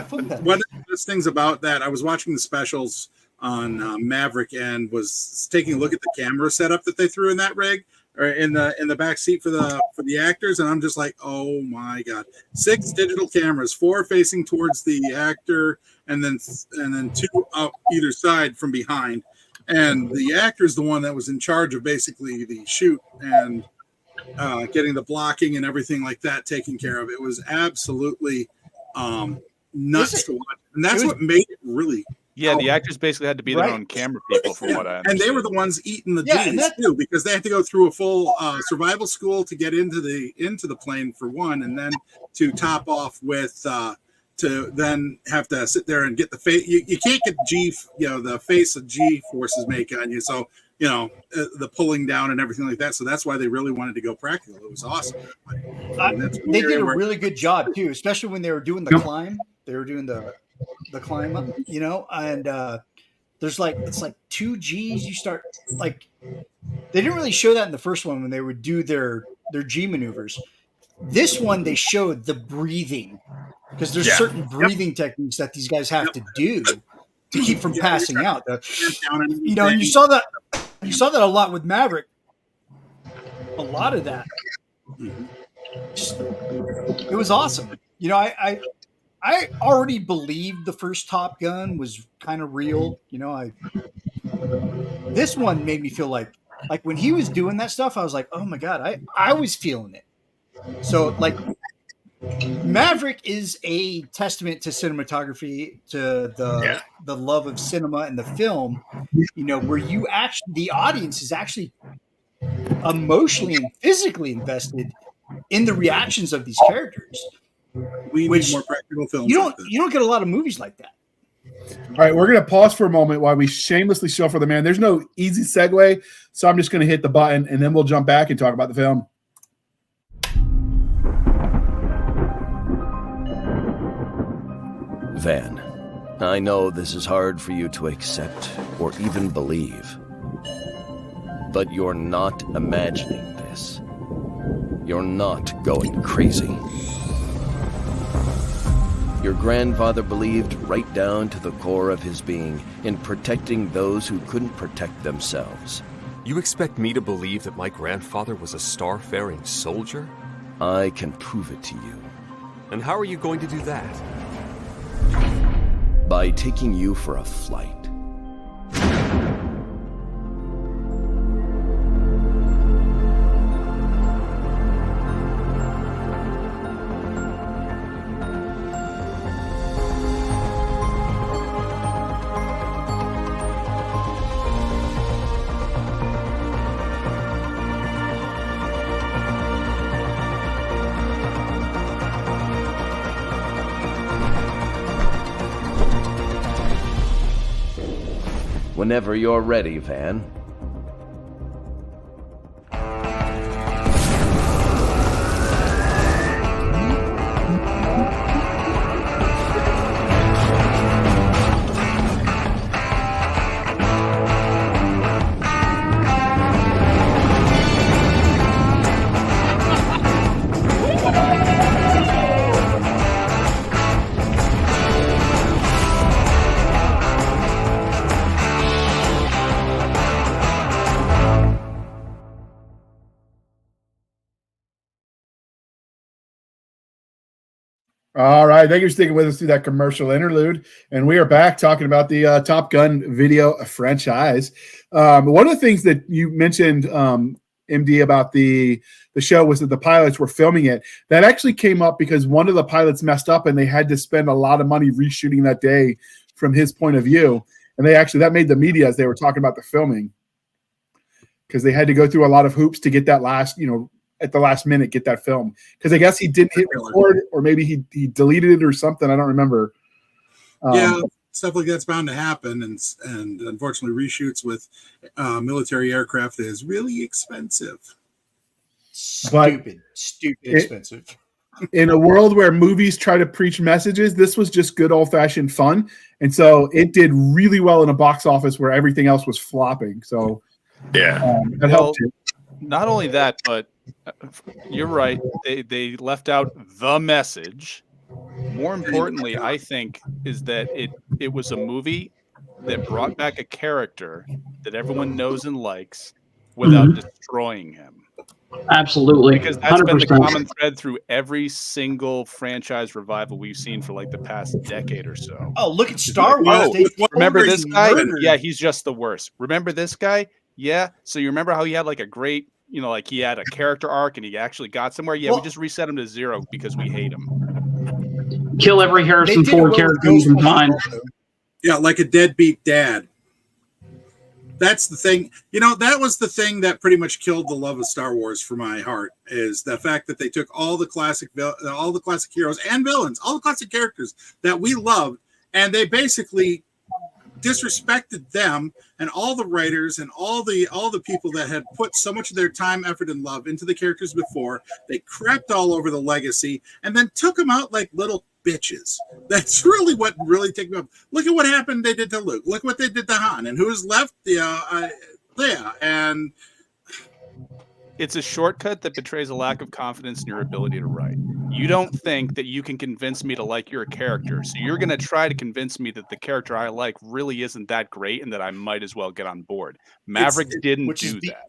S6: foot pedals.
S4: One of the best things about that, I was watching the specials on Maverick and was taking a look at the camera setup that they threw in that rig or in the back seat for the actors, and I'm just like, oh my god, 6 digital cameras, 4 facing towards the actor, and then 2 out either side from behind. And the actor is the one that was in charge of basically the shoot and getting the blocking and everything like that taken care of. It was absolutely nuts to watch, and that's what made it really.
S5: Yeah, the actors basically had to be their own camera people, from what I understand.
S4: And they were the ones eating the G's too, because they had to go through a full survival school to get into the plane for one, and then to top off with to then have to sit there and get the face. You can't get the face of G forces make on you. So, the pulling down and everything like that. So that's why they really wanted to go practical. It was awesome.
S6: They did a really good job too, especially when they were doing the climb. They were doing the climb up, and there's it's like 2 G's. You start they didn't really show that in the first one when they would do their G maneuvers. This one they showed the breathing, because there's certain breathing techniques that these guys have to do to keep from passing out. And you saw that a lot with Maverick. A lot of that. It was awesome. I already believed the first Top Gun was kind of real. This one made me feel like when he was doing that stuff, I was like, oh my God, I was feeling it. So Maverick is a testament to cinematography, to the love of cinema and the film, where the audience is actually emotionally and physically invested in the reactions of these characters.
S4: We need more practical films.
S6: You don't get a lot of movies like that.
S1: All right, we're going to pause for a moment while we shamelessly show for the man. There's no easy segue, so I'm just going to hit the button, and then we'll jump back and talk about the film.
S8: Van, I know this is hard for you to accept or even believe, but you're not imagining this. You're not going crazy. Your grandfather believed right down to the core of his being in protecting those who couldn't protect themselves.
S9: You expect me to believe that my grandfather was a star-faring soldier?
S8: I can prove it to you.
S9: And how are you going to do that?
S8: By taking you for a flight. Whenever you're ready, Van.
S1: All right, thank you for sticking with us through that commercial interlude, and we are back talking about the Top Gun video franchise. One of the things that you mentioned, MD, about the show was that the pilots were filming it. That actually came up because one of the pilots messed up, and they had to spend a lot of money reshooting that day from his point of view, and that made the media as they were talking about the filming, because they had to go through a lot of hoops to get that last, at the last minute, get that film, because I guess he didn't hit record, or maybe he deleted it or something. I don't remember.
S4: Stuff like that's bound to happen, and unfortunately, reshoots with military aircraft is really expensive.
S6: Stupid expensive.
S1: In a world where movies try to preach messages, this was just good old-fashioned fun, and so it did really well in a box office where everything else was flopping. So that helped too.
S5: Not only that, but you're right. They left out the message. More importantly, I think, is that it was a movie that brought back a character that everyone knows and likes without destroying him.
S3: Absolutely.
S5: Because that's 100%. Been the common thread through every single franchise revival we've seen for the past decade or so.
S6: Oh, look at Star Wars.
S5: Remember this guy? Yeah, he's just the worst. Remember this guy? Yeah. So you remember how he had a great, he had a character arc and he actually got somewhere? Yeah, we just reset him to 0 because we hate him.
S3: Kill every Harrison Ford character you can find.
S4: Yeah, like a deadbeat dad. That's the thing. That was the thing that pretty much killed the love of Star Wars for my heart, is the fact that they took all the classic heroes and villains, all the classic characters that we loved, and they basically disrespected them and all the writers and all the people that had put so much of their time, effort, and love into the characters before. They crapped all over the legacy and then took them out like little bitches. That's really what really ticked me up. Look at what happened they did to Luke. Look what they did to Han. And who's left? Leia. And
S5: it's a shortcut that betrays a lack of confidence in your ability to write. You don't think that you can convince me to like your character, so you're going to try to convince me that the character I like really isn't that great and that I might as well get on board. Maverick didn't do that.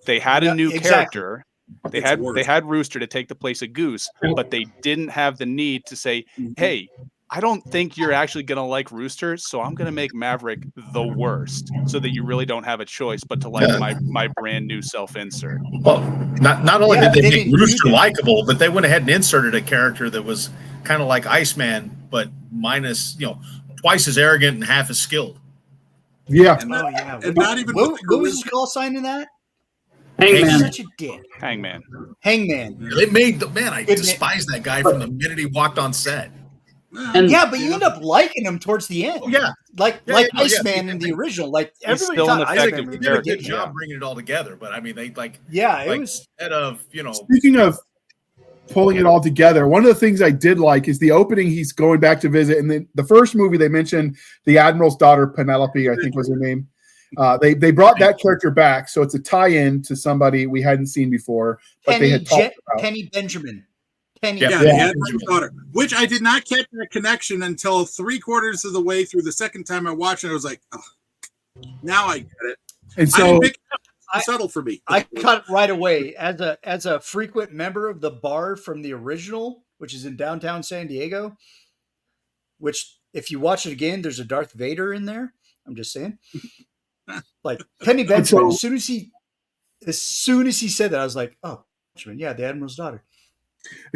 S5: They had a new character. They had Rooster to take the place of Goose, but they didn't have the need to say, hey, I don't think you're actually going to like Rooster, so I'm going to make Maverick the worst so that you really don't have a choice but to like my brand new self-insert.
S2: Well, not only did they make Rooster likable, but they went ahead and inserted a character that was kind of like Iceman, but minus, twice as arrogant and half as skilled.
S1: Yeah.
S4: And not even
S6: what was his call sign in that?
S3: Hangman.
S6: Such a dick.
S5: Hangman.
S2: They made I despise that guy from the minute he walked on set.
S3: And
S6: but you end up liking him towards the end.
S2: Oh, yeah.
S6: Like Iceman in the original. Like everybody
S5: still
S6: thought
S5: an
S2: They
S5: effective
S2: did a good job bringing it all together, but I mean, they
S6: it was
S2: instead of
S1: Speaking of pulling it all together, one of the things I did like is the opening. He's going back to visit, and then the first movie they mentioned the Admiral's daughter Penelope, I think was her name. They brought that character back, so it's a tie-in to somebody we hadn't seen before, but they had talked about.
S6: Penny Benjamin.
S4: The Admiral's daughter, which I did not catch that connection until 3/4 of the way through the second time I watched it. I was like, oh, now I get it.
S1: And so
S4: subtle for me.
S6: I caught it right away as a frequent member of the bar from the original, which is in downtown San Diego. Which, if you watch it again, there's a Darth Vader in there. I'm just saying. Like Penny Benjamin, as soon as he said that, I was like, oh, yeah, the Admiral's daughter.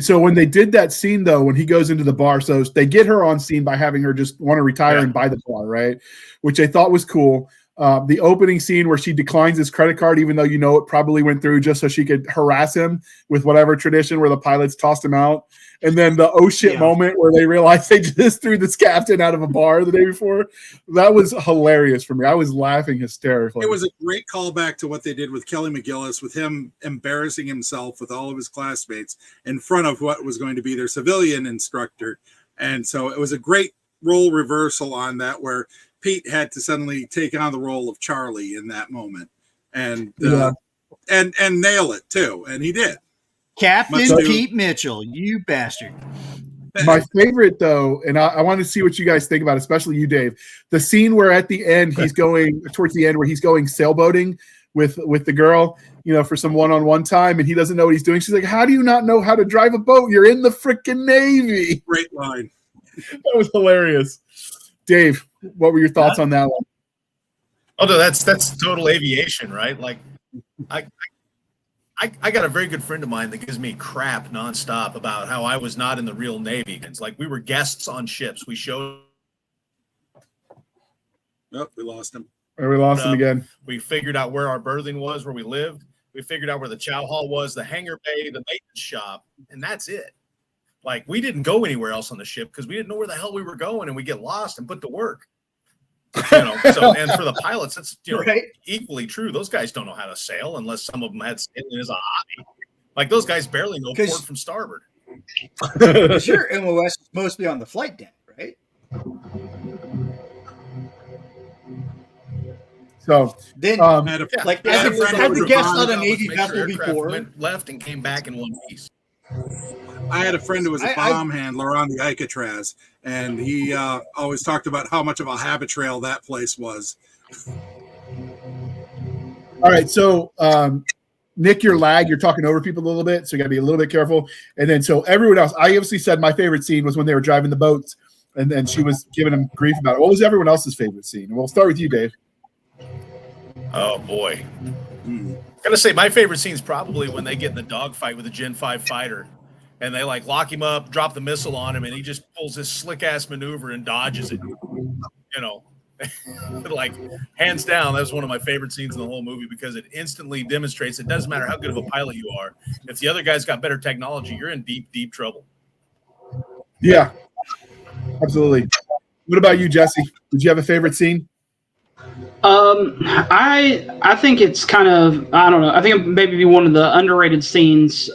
S1: So when they did that scene, though, when he goes into the bar, so they get her on scene by having her just want to retire and buy the bar, right? Which I thought was cool. The opening scene where she declines his credit card, even though it probably went through just so she could harass him with whatever tradition where the pilots tossed him out. And then the oh shit moment where they realized they just threw this captain out of a bar the day before. That was hilarious for me. I was laughing hysterically.
S4: It was a great callback to what they did with Kelly McGillis, with him embarrassing himself with all of his classmates in front of what was going to be their civilian instructor. And so it was a great role reversal on that, where Pete had to suddenly take on the role of Charlie in that moment and nail it too. And he did.
S6: Captain Pete Mitchell, you bastard.
S1: My favorite, though, and I want to see what you guys think about, especially you, Dave, the scene where at the end he's going towards the end where he's going sailboating with the girl, for some one-on-one time, and he doesn't know what he's doing. She's like, "How do you not know how to drive a boat? You're in the freaking Navy."
S4: Great line.
S1: That was hilarious. Dave, what were your thoughts on that one?
S2: Oh, no, that's total aviation, right? Like, I got a very good friend of mine that gives me crap nonstop about how I was not in the real Navy. It's like we were guests on ships. We showed.
S4: Oh, we lost him.
S1: We lost him again.
S2: We figured out where our berthing was, where we lived. We figured out where the chow hall was, the hangar bay, the maintenance shop, and that's it. Like, we didn't go anywhere else on the ship because we didn't know where the hell we were going, and we get lost and put to work. So, and for the pilots, it's equally true. Those guys don't know how to sail unless some of them had sailing as a hobby. Like, those guys barely know port from starboard.
S6: Sure, MOS is mostly on the flight deck, right?
S1: So
S6: then, as a guest on a Navy vessel before,
S2: went left and came back in one piece.
S4: I had a friend who was a bomb handler on the Alcatraz, and he always talked about how much of a habit trail that place was.
S1: All right, so Nick, you're talking over people a little bit, so you got to be a little bit careful. And then, so everyone else, I obviously said my favorite scene was when they were driving the boats, and then she was giving him grief about it. What was everyone else's favorite scene? And we'll start with you, Dave.
S2: Oh boy, I'm gonna say my favorite scene is probably when they get in the dogfight with a Gen 5 fighter. And they lock him up, drop the missile on him, and he just pulls this slick ass maneuver and dodges it. Like, hands down, that was one of my favorite scenes in the whole movie because it instantly demonstrates it doesn't matter how good of a pilot you are. If the other guy's got better technology, you're in deep, deep trouble.
S1: Yeah, absolutely. What about you, Jesse? Did you have a favorite scene?
S3: I think it's kind of, I don't know. I think maybe one of the underrated scenes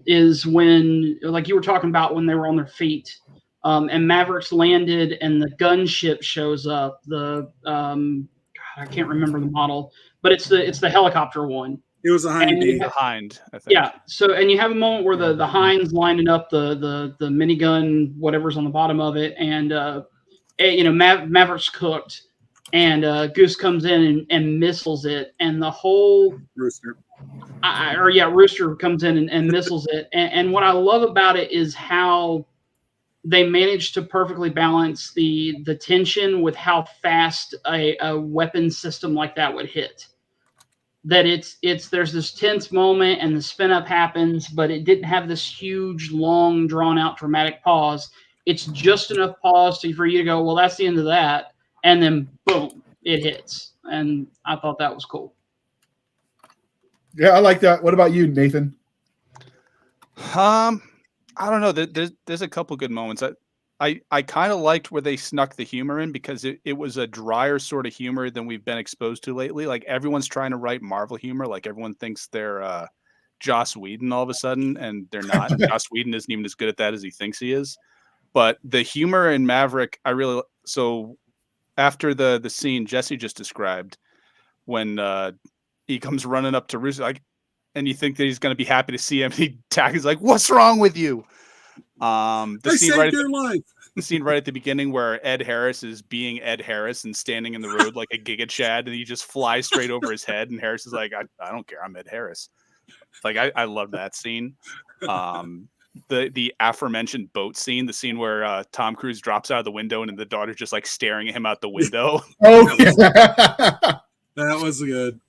S3: is when, like you were talking about, when they were on their feet, and Mavericks landed and the gunship shows up. The God, I can't remember the model, but it's the helicopter one.
S4: It was a Hind.
S5: The Hind, I think.
S3: Yeah. So, and you have a moment where the Hind's lining up the minigun, whatever's on the bottom of it, and Maverick's cooked. And Goose comes in and missiles it, and the whole
S4: Rooster.
S3: Rooster comes in and missiles it. And what I love about it is how they managed to perfectly balance the tension with how fast a weapon system like that would hit. That there's this tense moment and the spin up happens, but it didn't have this huge, long, drawn out, dramatic pause. It's just enough pause for you to go, well, that's the end of that. And then boom, it hits. And I thought that was cool.
S1: Yeah, I like that. What about you, Nathan?
S5: I don't know. There's a couple good moments. I kind of liked where they snuck the humor in because it was a drier sort of humor than we've been exposed to lately. Like everyone's trying to write Marvel humor. Like everyone thinks they're Joss Whedon all of a sudden, and they're not. Joss Whedon isn't even as good at that as he thinks he is. But the humor in Maverick, after the scene Jesse just described, when he comes running up to Rooster, and you think that he's going to be happy to see him, he he's like, "What's wrong with you?" The scene right at the beginning where Ed Harris is being Ed Harris and standing in the road like a Giga Chad, and he just flies straight over his head, and Harris is like, "I don't care, I'm Ed Harris." Like I love that scene. The aforementioned boat scene, the scene where Tom Cruise drops out of the window and the daughter's just like staring at him out the window.
S1: Oh, yeah.
S4: That was good.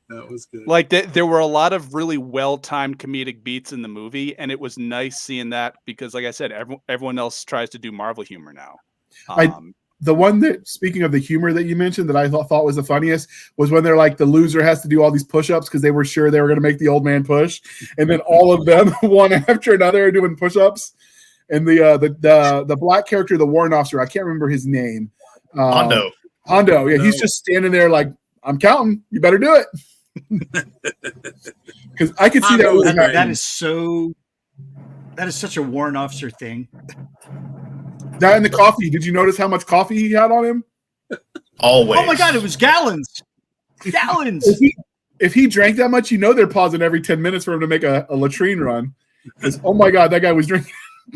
S5: Like there were a lot of really well-timed comedic beats in the movie, and it was nice seeing that because, like I said, everyone else tries to do Marvel humor now.
S1: The one that, speaking of the humor that you mentioned, that I thought was the funniest was when they're like, the loser has to do all these push-ups because they were sure they were going to make the old man push, and then all of them, one after another, are doing push-ups. And the black character, the warrant officer, I can't remember his name.
S2: Hondo.
S1: Yeah, he's just standing there like, I'm counting. You better do it. Because I could see
S6: that is such a warrant officer thing.
S1: That and the coffee. Did you notice how much coffee he had on him?
S2: Always.
S6: Oh my God, it was gallons. Gallons.
S1: If he drank that much, they're pausing every 10 minutes for him to make a latrine run. Because, oh my God, that guy was drinking,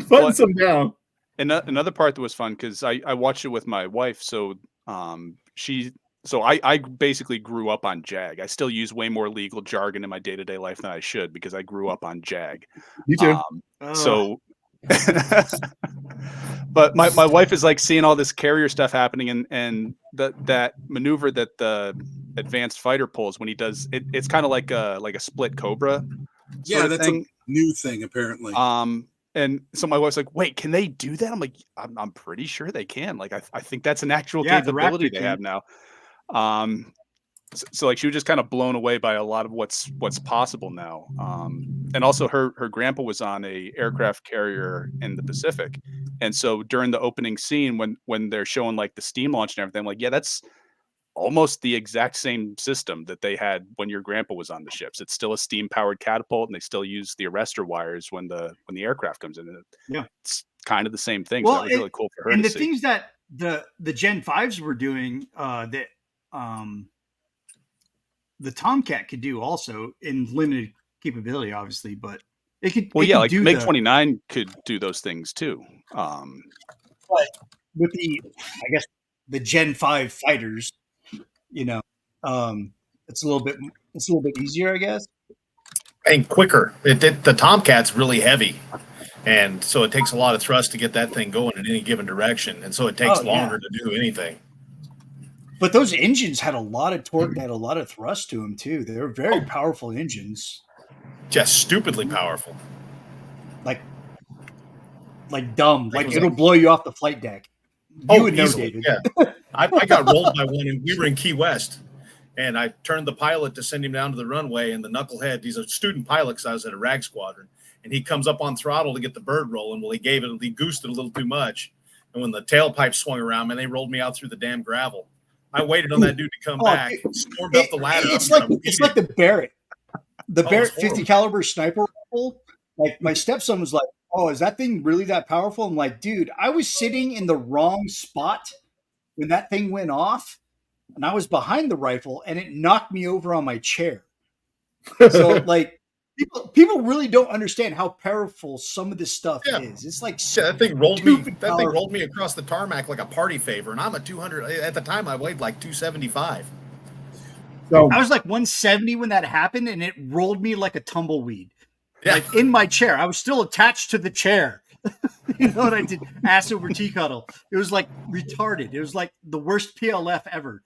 S1: putting some down.
S5: And another part that was fun, because I watched it with my wife, so I basically grew up on JAG. I still use way more legal jargon in my day-to-day life than I should because I grew up on JAG.
S1: You too.
S5: But my wife is like seeing all this carrier stuff happening, and that maneuver that the advanced fighter pulls when he does it, it's kind of like a split cobra.
S4: Yeah, that's a new thing apparently.
S5: And so my wife's like, "Wait, can they do that?" I'm like, "I'm pretty sure they can. Like, I think that's an actual capability they have now." So like she was just kind of blown away by a lot of what's possible now. And also her grandpa was on a aircraft carrier in the Pacific. And so during the opening scene, when they're showing like the steam launch and everything, I'm like, yeah, that's almost the exact same system that they had when your grandpa was on the ships. It's still a steam powered catapult, and they still use the arrestor wires when the aircraft comes in.
S6: Yeah,
S5: it's kind of the same thing.
S6: Well,
S5: so that was really cool for her.
S6: And
S5: to
S6: the
S5: see.
S6: things that the Gen 5s were doing the Tomcat could do also in limited capability, obviously, but it could.
S5: Well,
S6: it
S5: yeah,
S6: could
S5: like
S6: do
S5: MiG-29 could do those things too.
S6: But with the Gen 5 fighters, it's a little bit easier, I guess,
S2: and quicker. The Tomcat's really heavy, and so it takes a lot of thrust to get that thing going in any given direction, and so it takes longer to do anything.
S6: But those engines had a lot of torque, they had a lot of thrust to them too. They were very powerful engines.
S2: Just stupidly powerful.
S6: Like dumb. Like it'll blow you off the flight deck. You would know,
S2: easily,
S6: David.
S2: Yeah. I got rolled by one, and we were in Key West. And I turned the pilot to send him down to the runway, and the knucklehead, he's a student pilot because I was at a RAG squadron, and he comes up on throttle to get the bird rolling. Well, he goosed it a little too much. And when the tailpipe swung around, man, they rolled me out through the damn gravel. I waited on that dude to come back, stormed up the ladder.
S6: It's like the Barrett. The Barrett 50 caliber sniper rifle. Like my stepson was like, "Oh, is that thing really that powerful?" I'm like, "Dude, I was sitting in the wrong spot when that thing went off, and I was behind the rifle, and it knocked me over on my chair." So, like, people really don't understand how powerful some of this stuff is. It's like
S2: that thing rolled me. That thing rolled me across the tarmac like a party favor, and I'm a 200. At the time, I weighed like 275.
S6: So I was like 170 when that happened, and it rolled me like a tumbleweed. Yeah. Like in my chair. I was still attached to the chair. You know what I did? Ass over tea cuddle. It was like retarded. It was like the worst PLF ever.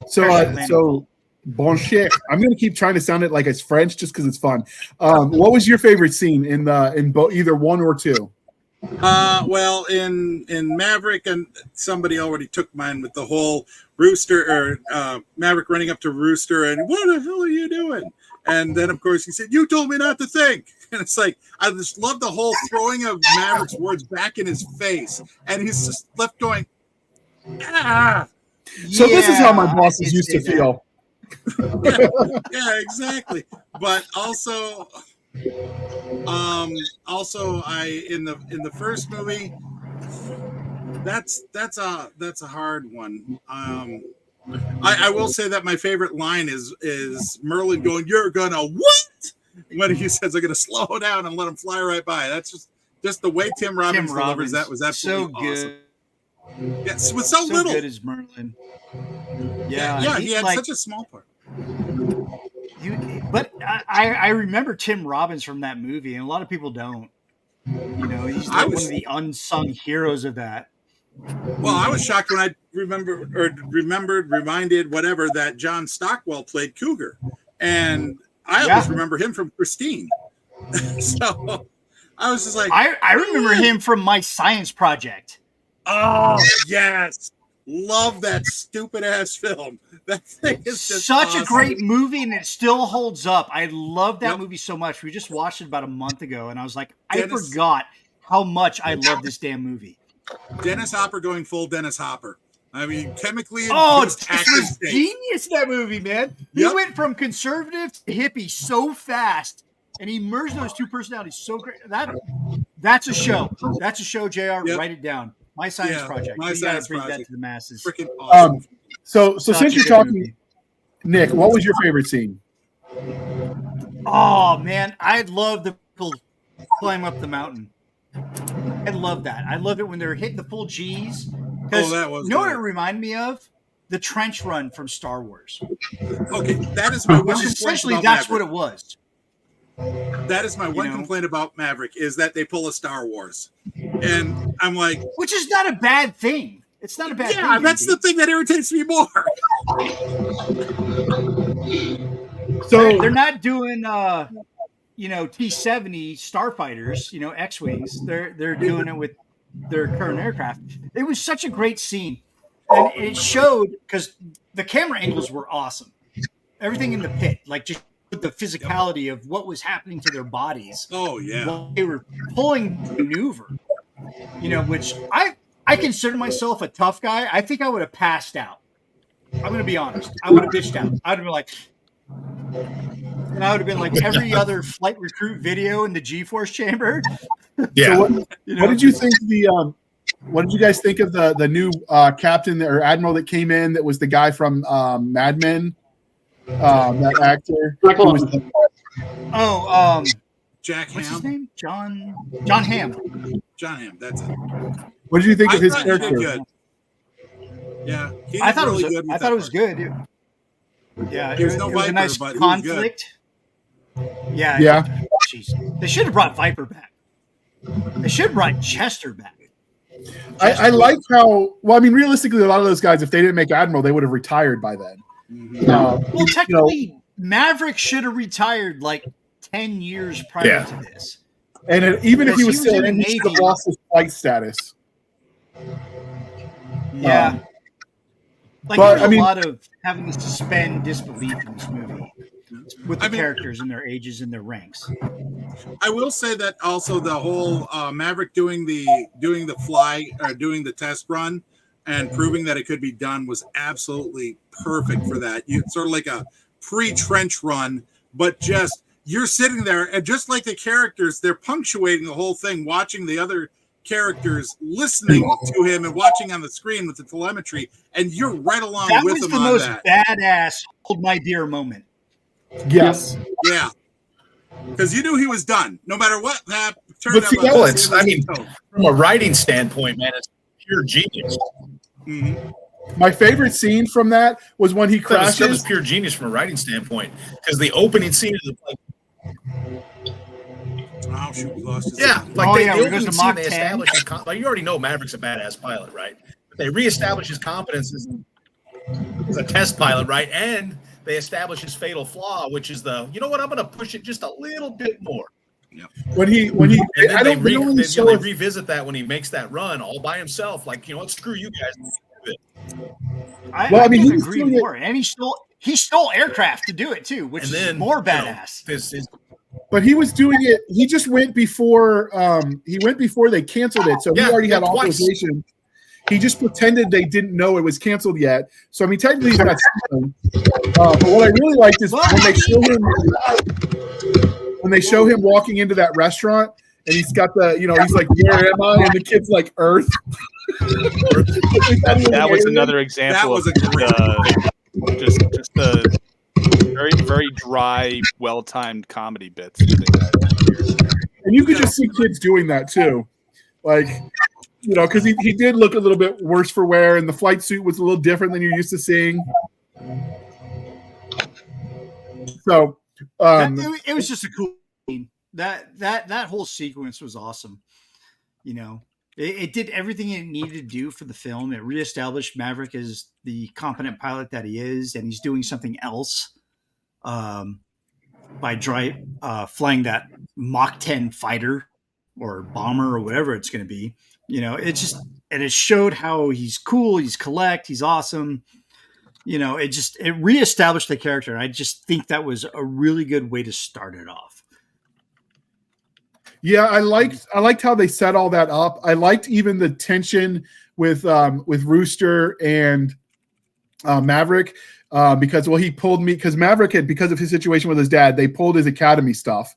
S1: So Boncher. I'm going to keep trying to sound it like it's French just because it's fun. What was your favorite scene in either one or two?
S4: Well, in Maverick, and somebody already took mine with the whole Rooster or Maverick running up to Rooster and what the hell are you doing? And then of course he said, "You told me not to think." And it's like I just love the whole throwing of Maverick's words back in his face, and he's just left going, "Ah."
S1: So this is how my bosses used to feel.
S4: Yeah, exactly. But also I in the first movie, that's a hard one. I will say that my favorite line is Merlin going, "You're gonna what?" When he says, "I'm gonna slow down and let him fly right by." That's just the way Tim Robbins delivers that was absolutely
S6: so good.
S4: Awesome. Yes, with so little.
S6: Good as Merlin.
S4: Yeah, he had such a small part.
S6: But I remember Tim Robbins from that movie, and a lot of people don't. You know, he's like one of the unsung heroes of that.
S4: Well, I was shocked when I reminded whatever that John Stockwell played Cougar, and I always remember him from Christine. So I was just like,
S6: I remember him from My Science Project.
S4: Oh yes, love that stupid ass film. That thing is just
S6: such
S4: awesome.
S6: A great movie, and it still holds up. I love that movie so much. We just watched it about a month ago, and I was like, I forgot how much I love this damn movie.
S4: Dennis Hopper going full Dennis Hopper. I mean, chemically
S6: induced was genius, that movie, man. He went from conservative to hippie so fast, and he merged those two personalities so great. That's a show. That's a show, JR. Write it down. My Science Project.
S4: My Science Project.
S6: That to the masses.
S4: Freaking awesome.
S1: So since you're talking, movie. Nick, what was your favorite scene?
S6: Oh, man. I love the people climb up the mountain. I love that. I love it when they're hitting the full G's. Because you know what it reminded me of? The trench run from Star Wars.
S4: Okay, that is my one
S6: essentially that's Maverick. What it was.
S4: That is my one complaint about Maverick is that they pull a Star Wars. And I'm like,
S6: which is not a bad thing. It's not a bad thing.
S4: Yeah, that's the thing that irritates me more.
S6: So they're not doing T-70 starfighters, X-wings. They're doing it with their current aircraft. It was such a great scene. And it showed because the camera angles were awesome. Everything in the pit, like just the physicality of what was happening to their bodies.
S4: Oh yeah.
S6: While they were pulling maneuver. Which I consider myself a tough guy. I think I would have passed out. I'm going to be honest. I would have bitched out. I would have been like, and I would have been like every other flight recruit video in the G-force chamber.
S1: Yeah. So what did you think what did you guys think of the new captain or admiral that came in? That was the guy from Mad Men. That actor.
S4: Jack Ham.
S6: What's his name? John Hamm.
S4: John Hamm. That's it.
S1: What did you think of his character?
S4: He did good. Yeah,
S6: I thought it was good. Yeah, it was a nice conflict. Yeah. Jeez. They should have brought Viper back. They should have brought Chester back.
S1: I like how. Well, I mean, realistically, a lot of those guys, if they didn't make admiral, they would have retired by then.
S6: Mm-hmm. Well, technically, Maverick should have retired like 10 years prior to this.
S1: And even if he was still in, he should have lost his flight status.
S6: Yeah. Like,
S1: But,
S6: there's a lot of having to suspend disbelief in this movie with the characters and their ages and their ranks.
S4: I will say that also the whole Maverick doing the test run and proving that it could be done was absolutely perfect for that. It's sort of like a pre-trench run, but just you're sitting there and just like the characters, they're punctuating the whole thing, watching the other characters, listening to him and watching on the screen with the telemetry, and you're right along with them on that.
S6: That was the most badass hold my beer moment.
S1: Yes.
S4: Yeah. Because you knew he was done, no matter what that turned
S1: But
S4: out.
S1: see,
S2: Well, from a writing standpoint, man, it's pure genius.
S4: Mm-hmm.
S1: My favorite scene from that was when he crashes.
S2: That was pure genius from a writing standpoint, because the opening scene of the
S4: oh shoot, we lost his
S2: the opening scene
S6: Mach
S2: they
S6: 10.
S2: establish his like you already know Maverick's a badass pilot, right? But they reestablish his competence as a test pilot, right? And they establish his fatal flaw, which is the I'm going to push it just a little bit more.
S4: Yep.
S1: When he
S2: And
S1: I
S2: then
S1: don't
S2: they
S1: really
S2: revisit that when he makes that run all by himself. Like, screw you guys.
S6: I
S1: he was
S6: agree
S1: doing
S6: more. And he stole aircraft to do it too, which is more badass.
S1: But he was doing it. He just went before. He went before they canceled it, so he already had authorization. He just pretended they didn't know it was canceled yet. So I mean, technically he's not stealing. But what I really liked is when they show him walking into that restaurant, and he's got the he's like, "Where am I?" And the kid's like, "Earth."
S5: That was another example of just the very, very dry, well-timed comedy bits.
S1: And you could just see kids doing that too, like because he did look a little bit worse for wear, and the flight suit was a little different than you're used to seeing. So
S6: it was just a cool scene. That whole sequence was awesome. It did everything it needed to do for the film. It reestablished Maverick as the competent pilot that he is, and he's doing something else by flying that Mach 10 fighter or bomber or whatever it's going to be. It showed how he's cool, he's collect, he's awesome. It reestablished the character. I just think that was a really good way to start it off.
S1: Yeah, I liked how they set all that up. I liked even the tension with Rooster and Maverick because he pulled me because Maverick had, because of his situation with his dad, they pulled his academy stuff.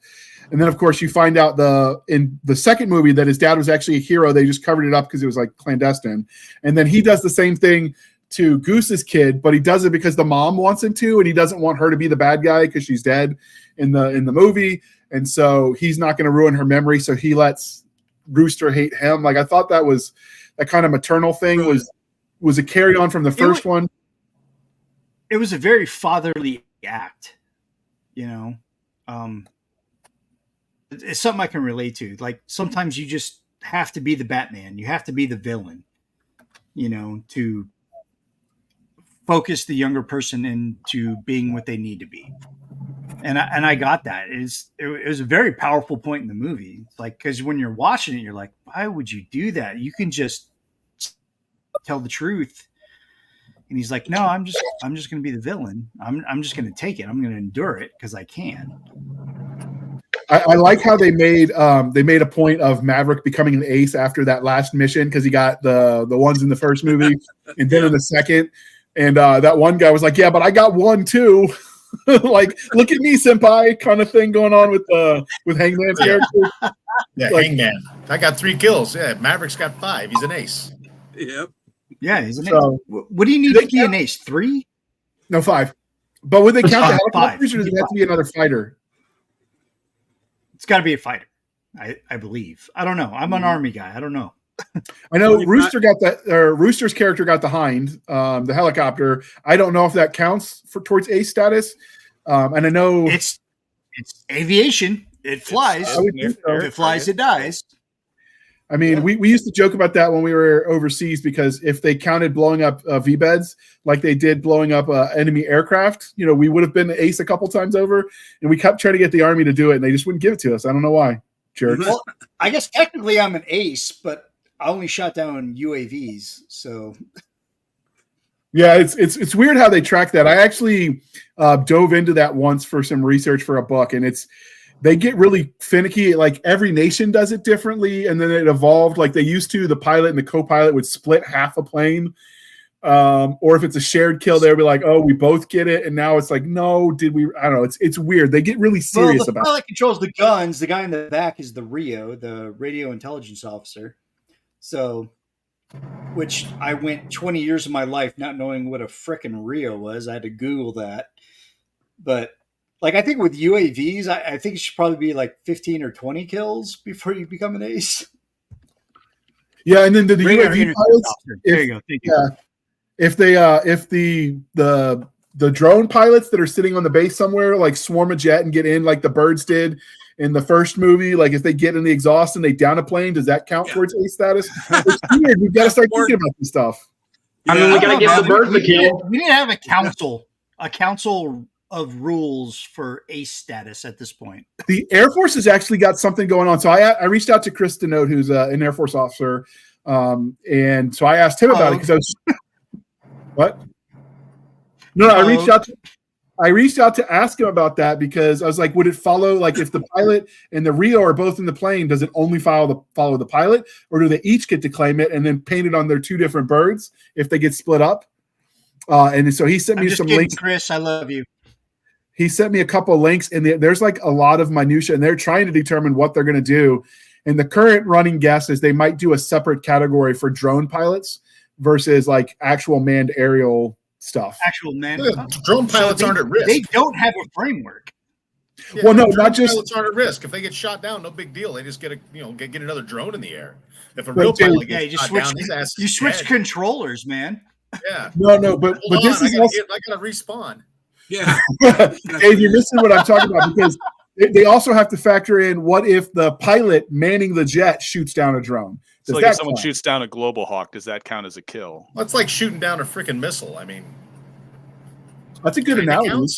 S1: And then of course you find out in the second movie that his dad was actually a hero. They just covered it up because it was like clandestine. And then he does the same thing to Goose's kid, but he does it because the mom wants him to, and he doesn't want her to be the bad guy because she's dead in the movie. And so he's not going to ruin her memory. So he lets Rooster hate him. Like, I thought that kind of maternal thing was a carry on from the first one.
S6: It was a very fatherly act, it's something I can relate to. Like, sometimes you just have to be the Batman. You have to be the villain, to focus the younger person into being what they need to be. And I got that. It was a very powerful point in the movie. It's like, because when you're watching it, you're like, why would you do that? You can just tell the truth. And he's like, no, I'm just going to be the villain. I'm just going to take it. I'm going to endure it because I can.
S1: I like how they made a point of Maverick becoming an ace after that last mission because he got the ones in the first movie and then in the second. And that one guy was like, yeah, but I got one too. Like, look at me, senpai, kind of thing going on with Hangman's character.
S2: Yeah, like, Hangman. I got 3 kills. Yeah, Maverick's got 5. He's an ace.
S4: Yep.
S6: Yeah, he's an ace. What do you need to be an ace? 3?
S1: No, 5. But would they count the helicopters, or does it have to be another fighter?
S6: It's got to be a fighter, I believe. I don't know. I'm an Army guy. I don't know.
S1: I know Rooster's character got the Hind, the helicopter. I don't know if that counts towards ace status. And I know
S6: it's aviation. It flies. If it flies, it dies.
S1: I mean, we used to joke about that when we were overseas because if they counted blowing up V-beds like they did blowing up enemy aircraft, we would have been ace a couple times over. And we kept trying to get the Army to do it, and they just wouldn't give it to us. I don't know why. Jerks.
S6: Well, I guess technically I'm an ace, but I only shot down UAVs, so
S1: Yeah, it's weird how they track that. I actually dove into that once for some research for a book, and they get really finicky. Like every nation does it differently, and then it evolved. Like they used to, the pilot and the co-pilot would split half a plane, or if it's a shared kill, they'll be like, "Oh, we both get it," and now it's like, "No, did we?" I don't know. It's weird. They get really serious about it.
S6: The pilot controls the guns. The guy in the back is the RIO, the radio intelligence officer. So. Which I went 20 years of my life not knowing what a frickin' RIO was. I had to Google that. But like I think with UAVs, I think it should probably be like 15 or 20 kills before you become an ace.
S1: Yeah, and then the UAV pilots.
S6: There you go. Thank you.
S1: Yeah, if the drone pilots that are sitting on the base somewhere like swarm a jet and get in like the birds did in the first movie, like if they get in the exhaust and they down a plane, does that count towards ace status? It's weird. We've got to start thinking about this stuff.
S3: I mean, we got to give the birds a kill.
S6: We need to have a council of rules for ace status at this point.
S1: The Air Force has actually got something going on. So I reached out to Chris Denote, who's an Air Force officer, and so I asked him about it because I was what? No, I reached out to ask him about that because I was like, would it follow, like if the pilot and the RIO are both in the plane, does it only follow the pilot, or do they each get to claim it and then paint it on their two different birds if they get split up? And so he sent me some links.
S6: Chris, I love you.
S1: He sent me a couple of links, and there's like a lot of minutia, and they're trying to determine what they're going to do. And the current running guess is they might do a separate category for drone pilots versus like actual manned aerial stuff.
S6: Actual man.
S2: Drone pilots aren't at risk.
S6: They don't have a framework.
S2: Yeah,
S1: well, no, not just
S2: pilots aren't at risk. If they get shot down, no big deal. They just get another drone in the air. If a real pilot gets shot down, his ass is
S6: you switch
S2: dead.
S6: controllers, man.
S2: Yeah.
S1: No, but this is also,
S2: I gotta respawn.
S4: Yeah.
S1: Dave, you're missing what I'm talking about because they also have to factor in what if the pilot manning the jet shoots down a drone.
S5: So like if someone shoots down a Global Hawk, does that count as a kill?
S2: Well, it's like shooting down a freaking missile. I mean,
S1: that's a good analogy.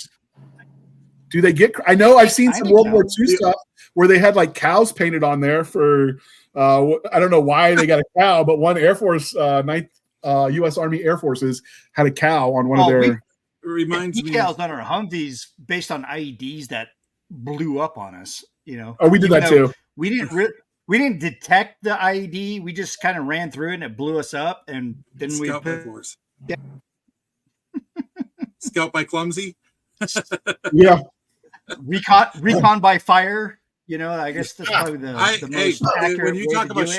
S1: Do they get? I know I've seen some World War II stuff where they had like cows painted on there for. I don't know why they got a cow, but one Air Force, U.S. Army Air Forces had a cow on one of their.
S6: Reminds me decals on our Humvees based on IEDs that blew up on us. You know.
S1: Oh, we did that too.
S6: We didn't detect the IED. We just kind of ran through it and it blew us up. And then we
S4: force. Yeah. Scout by clumsy.
S1: Yeah.
S6: Recon by fire. You know, I guess that's probably the most accurate.
S4: When you talk about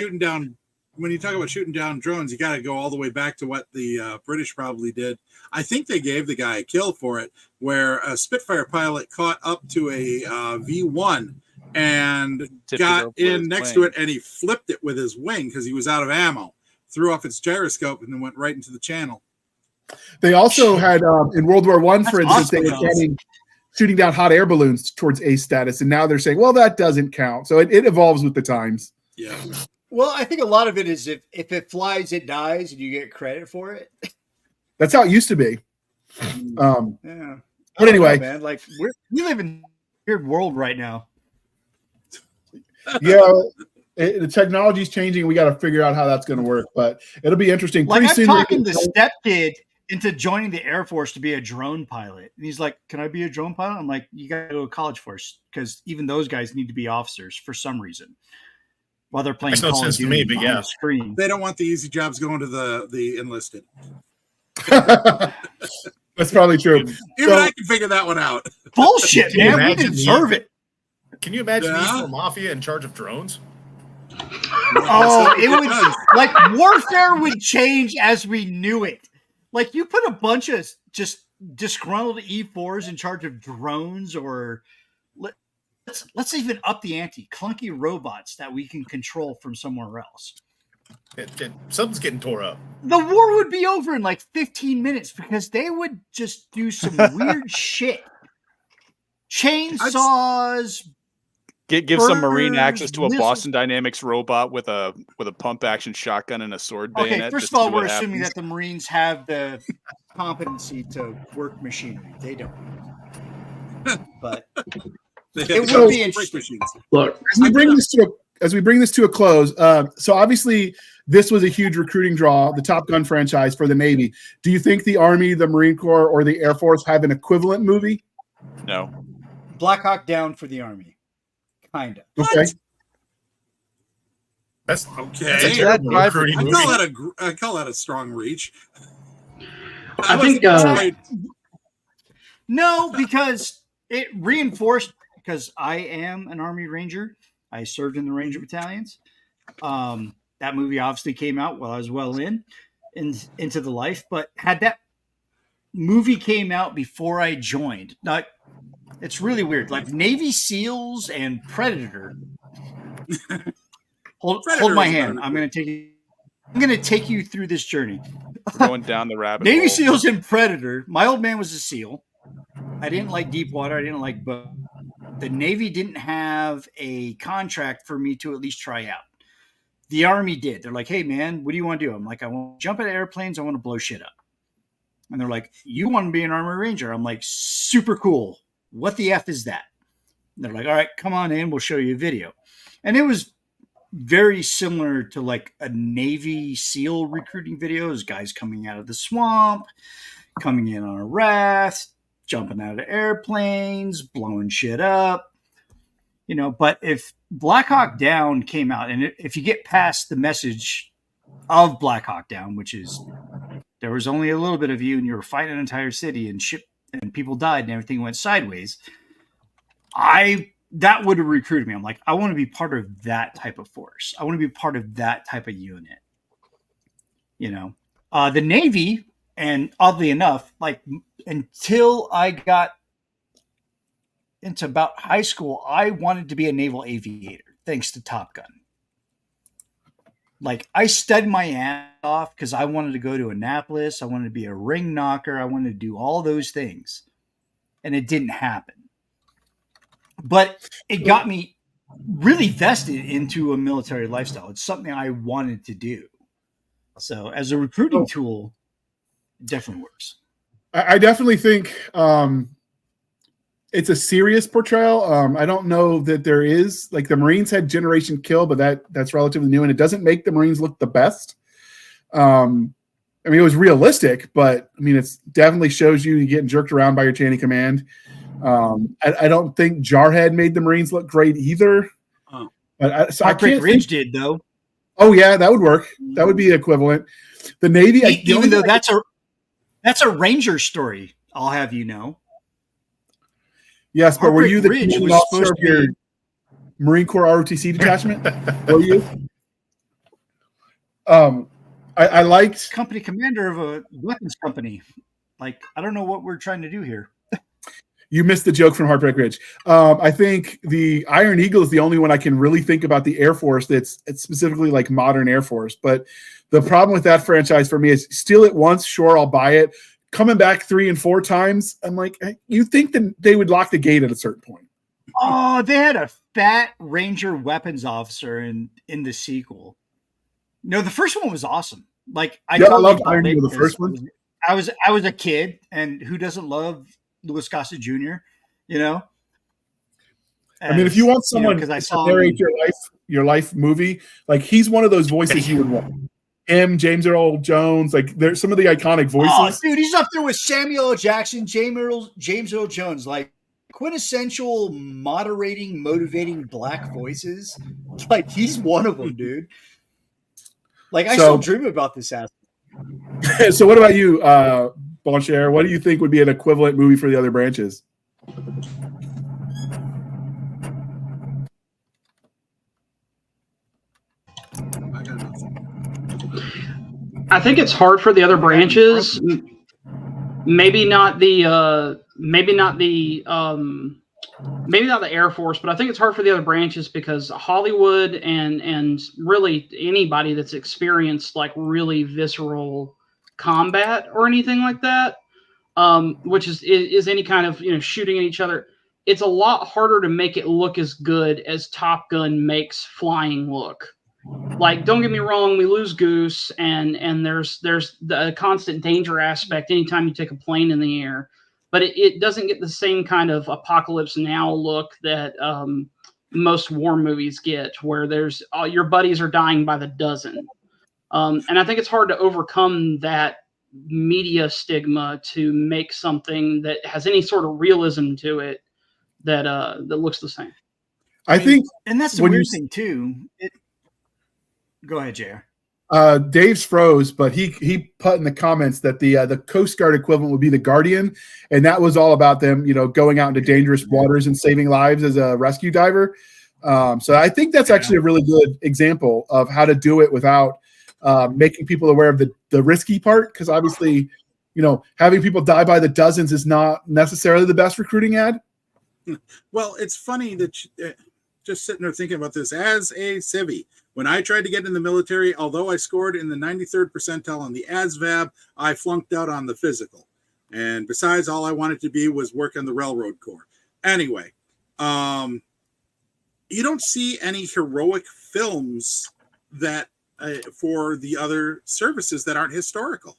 S4: shooting down, drones, you got to go all the way back to what the British probably did. I think they gave the guy a kill for it, where a Spitfire pilot caught up to a V1 and got in next to it, and he flipped it with his wing because he was out of ammo, threw off its gyroscope, and then went right into the channel.
S1: They also had in World War I, for instance, they were shooting down hot air balloons towards ace status, and now they're saying, well, that doesn't count. So it evolves with the times.
S4: Yeah.
S6: Well, I think a lot of it is if it flies, it dies, and you get credit for it.
S1: That's how it used to be.
S6: Yeah.
S1: But anyway,
S6: man, like we live in a weird world right now.
S1: Yeah, the technology's changing. We got to figure out how that's going to work, but it'll be interesting.
S6: Like
S1: Pretty
S6: I'm
S1: soon
S6: talking the stepkid into joining the Air Force to be a drone pilot, and he's like, "Can I be a drone pilot?" I'm like, "You got to go to college first, because even those guys need to be officers for some reason." While they're playing Call of Duty on the screen,
S4: they don't want the easy jobs going to the enlisted.
S1: That's probably true.
S4: Even I can figure that one out.
S6: Bullshit, man. We deserve it.
S2: Can you imagine the Eastern Mafia in charge of drones?
S6: Oh, it would like warfare would change as we knew it. Like you put a bunch of just disgruntled E4s in charge of drones, or let's even up the ante. Clunky robots that we can control from somewhere else.
S2: Something's getting tore up.
S6: The war would be over in like 15 minutes because they would just do some weird shit. Chainsaws.
S5: Give some Marine access to a Boston Dynamics robot with a pump action shotgun and a sword bayonet.
S6: Okay, first of all, we're assuming that the Marines have the competency to work machinery. They don't. But it would be interesting.
S1: Look, as we bring this to a close, so obviously this was a huge recruiting draw, the Top Gun franchise for the Navy. Do you think the Army, the Marine Corps, or the Air Force have an equivalent movie?
S5: No.
S6: Black Hawk Down for the Army. Kind of.
S1: Okay.
S2: That's
S4: Okay.
S2: That's a terrible recruiting
S4: I
S2: movie.
S4: call that a strong reach.
S3: I think
S6: no, because it reinforced, because I am an Army Ranger. I served in the Ranger battalions. That movie obviously came out while I was well into the life, but had that movie came out before I joined, now, it's really weird. Like Navy SEALs and Predator. Hold my hand. I'm going to take you through this journey.
S5: We're going down the rabbit
S6: Navy
S5: hole.
S6: SEALs and Predator. My old man was a SEAL. I didn't like deep water. I didn't like boat. The Navy didn't have a contract for me to at least try out. The Army did. They're like, hey, man, what do you want to do? I'm like, I want to jump out of airplanes. I want to blow shit up. And they're like, you want to be an Army Ranger? I'm like, super cool. What the F is that? And they're like, all right, come on in. We'll show you a video. And it was very similar to like a Navy SEAL recruiting videos, guys coming out of the swamp, coming in on a raft, jumping out of airplanes, blowing shit up, you know. But if Black Hawk Down came out, and if you get past the message of Black Hawk Down, which is there was only a little bit of you and you were fighting an entire city and shit and people died and everything went sideways, that would have recruited me. I'm like, I want to be part of that type of force. I want to be part of that type of unit. You know, the Navy, and oddly enough, like until I got into about high school, I wanted to be a naval aviator, thanks to Top Gun. Like I studied my ass off because I wanted to go to Annapolis. I wanted to be a ring knocker. I wanted to do all those things. And it didn't happen. But it got me really vested into a military lifestyle. It's something I wanted to do. So as a recruiting tool, it definitely works.
S1: I definitely think it's a serious portrayal. I don't know that there is, like the Marines had Generation Kill, but that's relatively new, and it doesn't make the Marines look the best. I mean, it was realistic, but I mean, it's definitely shows you getting jerked around by your chain of command. I don't think Jarhead made the Marines look great either. But
S6: Heartbreak Ridge did, though.
S1: Oh yeah, that would work. That would be equivalent. The Navy,
S6: even though that's a Ranger story, I'll have you know.
S1: Yes, but were you the
S6: Ridge
S1: commanding
S6: was
S1: officer of your Marine Corps ROTC detachment? Were you? I liked
S6: company commander of a weapons company. Like, I don't know what we're trying to do here.
S1: You missed the joke from Heartbreak Ridge. I think the Iron Eagle is the only one I can really think about the Air Force it's specifically like modern Air Force. But the problem with that franchise for me is steal it once, sure, I'll buy it. Coming back 3 and 4 times, I'm like, you think that they would lock the gate at a certain point.
S6: Oh, they had a fat Ranger weapons officer in the sequel. No, the first one was awesome. Like I
S1: loved Iron Eagle, the first one.
S6: I was a kid, and who doesn't love Louis Gossett Jr., you know?
S1: I mean, if you want someone
S6: because I
S1: to
S6: saw
S1: narrate your life movie, like he's one of those voices you would want. Him, James Earl Jones, like there's some of the iconic voices.
S6: Oh, dude, he's up there with Samuel L. Jackson, James Earl Jones, like quintessential moderating, motivating black voices. Like he's one of them, dude. Like I still dream about this ass.
S1: So what about you, Boncher? What do you think would be an equivalent movie for the other branches?
S3: I think it's hard for the other branches. Maybe not the Air Force, but I think it's hard for the other branches because Hollywood and really anybody that's experienced like really visceral combat or anything like that, which is any kind of shooting at each other. It's a lot harder to make it look as good as Top Gun makes flying look. Like, don't get me wrong, we lose Goose, and there's the constant danger aspect anytime you take a plane in the air, but it doesn't get the same kind of Apocalypse Now look that most war movies get, where there's your buddies are dying by the dozen. And I think it's hard to overcome that media stigma to make something that has any sort of realism to it that looks the same.
S1: I think,
S6: and that's the weird thing too. Go ahead, JR.
S1: Dave's froze, but he put in the comments that the Coast Guard equivalent would be the Guardian, and that was all about them, going out into dangerous waters and saving lives as a rescue diver. So I think that's actually a really good example of how to do it without making people aware of the risky part, because obviously, having people die by the dozens is not necessarily the best recruiting ad.
S4: Well, it's funny that just sitting there thinking about this as a civvy. When I tried to get in the military, although I scored in the 93rd percentile on the ASVAB, I flunked out on the physical. And besides, all I wanted to be was work on the railroad corps. Anyway, you don't see any heroic films that for the other services that aren't historical.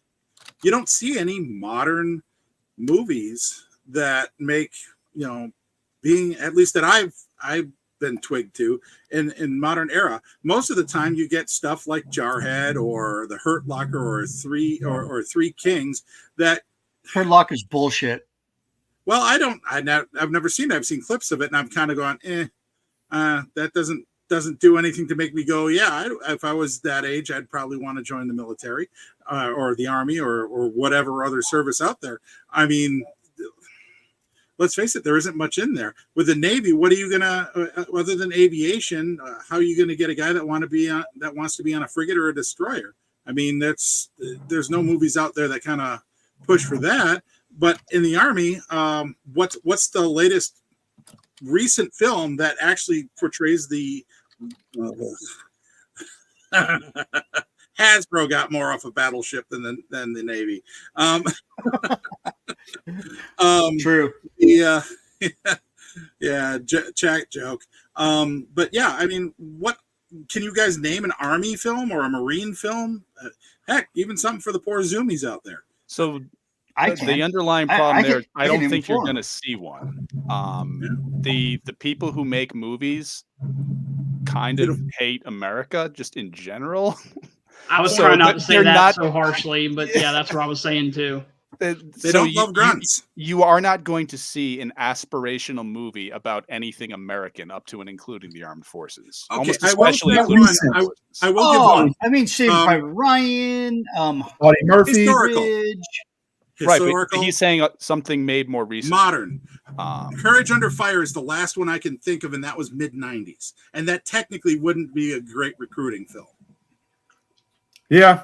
S4: You don't see any modern movies that make, being, at least that I've been twigged to in modern era. Most of the time you get stuff like Jarhead or The Hurt Locker or Three Kings. That
S6: Hurt Locker's bullshit.
S4: Well, I've never seen it. I've seen clips of it and I'm kind of going, that doesn't do anything to make me go, if I was that age, I'd probably want to join the military or the army or whatever other service out there. I mean, let's face it, there isn't much in there. With the Navy, what are you gonna, other than aviation, how are you gonna get a guy that wants to be on a frigate or a destroyer? I mean, there's no movies out there that kind of push for that. But in the Army, what's the latest recent film that actually portrays the Hasbro got more off a battleship than the Navy.
S6: True.
S4: Yeah. Joke. But yeah, I mean, what can you guys name an Army film or a Marine film? Heck, even something for the poor zoomies out there.
S5: So the underlying problem I don't think you're going to see one. The people who make movies kind of hate America just in general.
S3: I was trying not to say that so harshly, but yeah, that's what I was saying too.
S4: They don't love grunts.
S5: You are not going to see an aspirational movie about anything American up to and including the armed forces.
S4: Okay,
S5: almost especially
S4: I will give one.
S6: I mean, Saving Private Ryan,
S1: Buddy Murphy,
S4: historical.
S5: Right, but he's saying something made more recent.
S4: Modern. Courage Under Fire is the last one I can think of, and that was mid-90s. And that technically wouldn't be a great recruiting film.
S1: Yeah.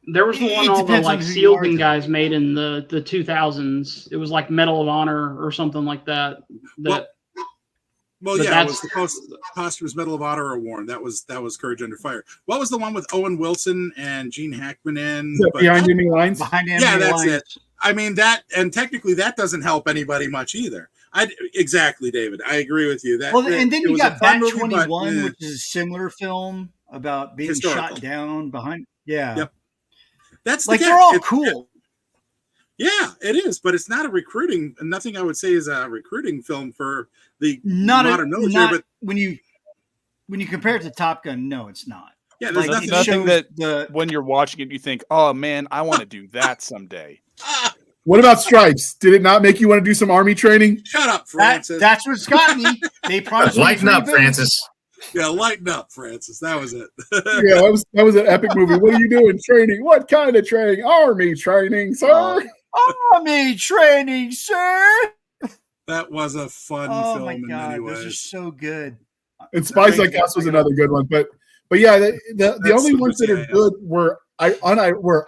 S3: There was the one all the Sealden guys made in the 2000s. It was like Medal of Honor or something like that.
S4: It was the posthumous Medal of Honor award. That was Courage Under Fire. What was the one with Owen Wilson and Gene Hackman in?
S1: Behind Enemy Lines?
S4: That's it. I mean, that, and technically that doesn't help anybody much either. Exactly, David. I agree with you.
S6: And then you got Bat 21, which is a similar film about being shot down behind. Yeah.
S4: Yep. That's
S6: they're all cool.
S4: Yeah, it is, but it's not a recruiting. Nothing I would say is a recruiting film for the modern military. But
S6: when you compare it to Top Gun, no, it's not.
S4: Yeah, there's
S5: nothing that when you're watching it, you think, "Oh man, I want to do that someday."
S1: What about Stripes? Did it not make you want to do some Army training?
S4: Shut up, Francis.
S6: That's what's got me. They promised
S2: lighten up, Francis.
S4: Yeah, lighten up, Francis. That was it.
S1: Yeah, that was an epic movie. What are you doing? Training? What kind of training? Army training, sir.
S6: Army training, sir.
S4: That was a fun film. Oh my god,
S6: those are so good.
S1: And Spies Like Us was another good one, but yeah, the only ones that are good were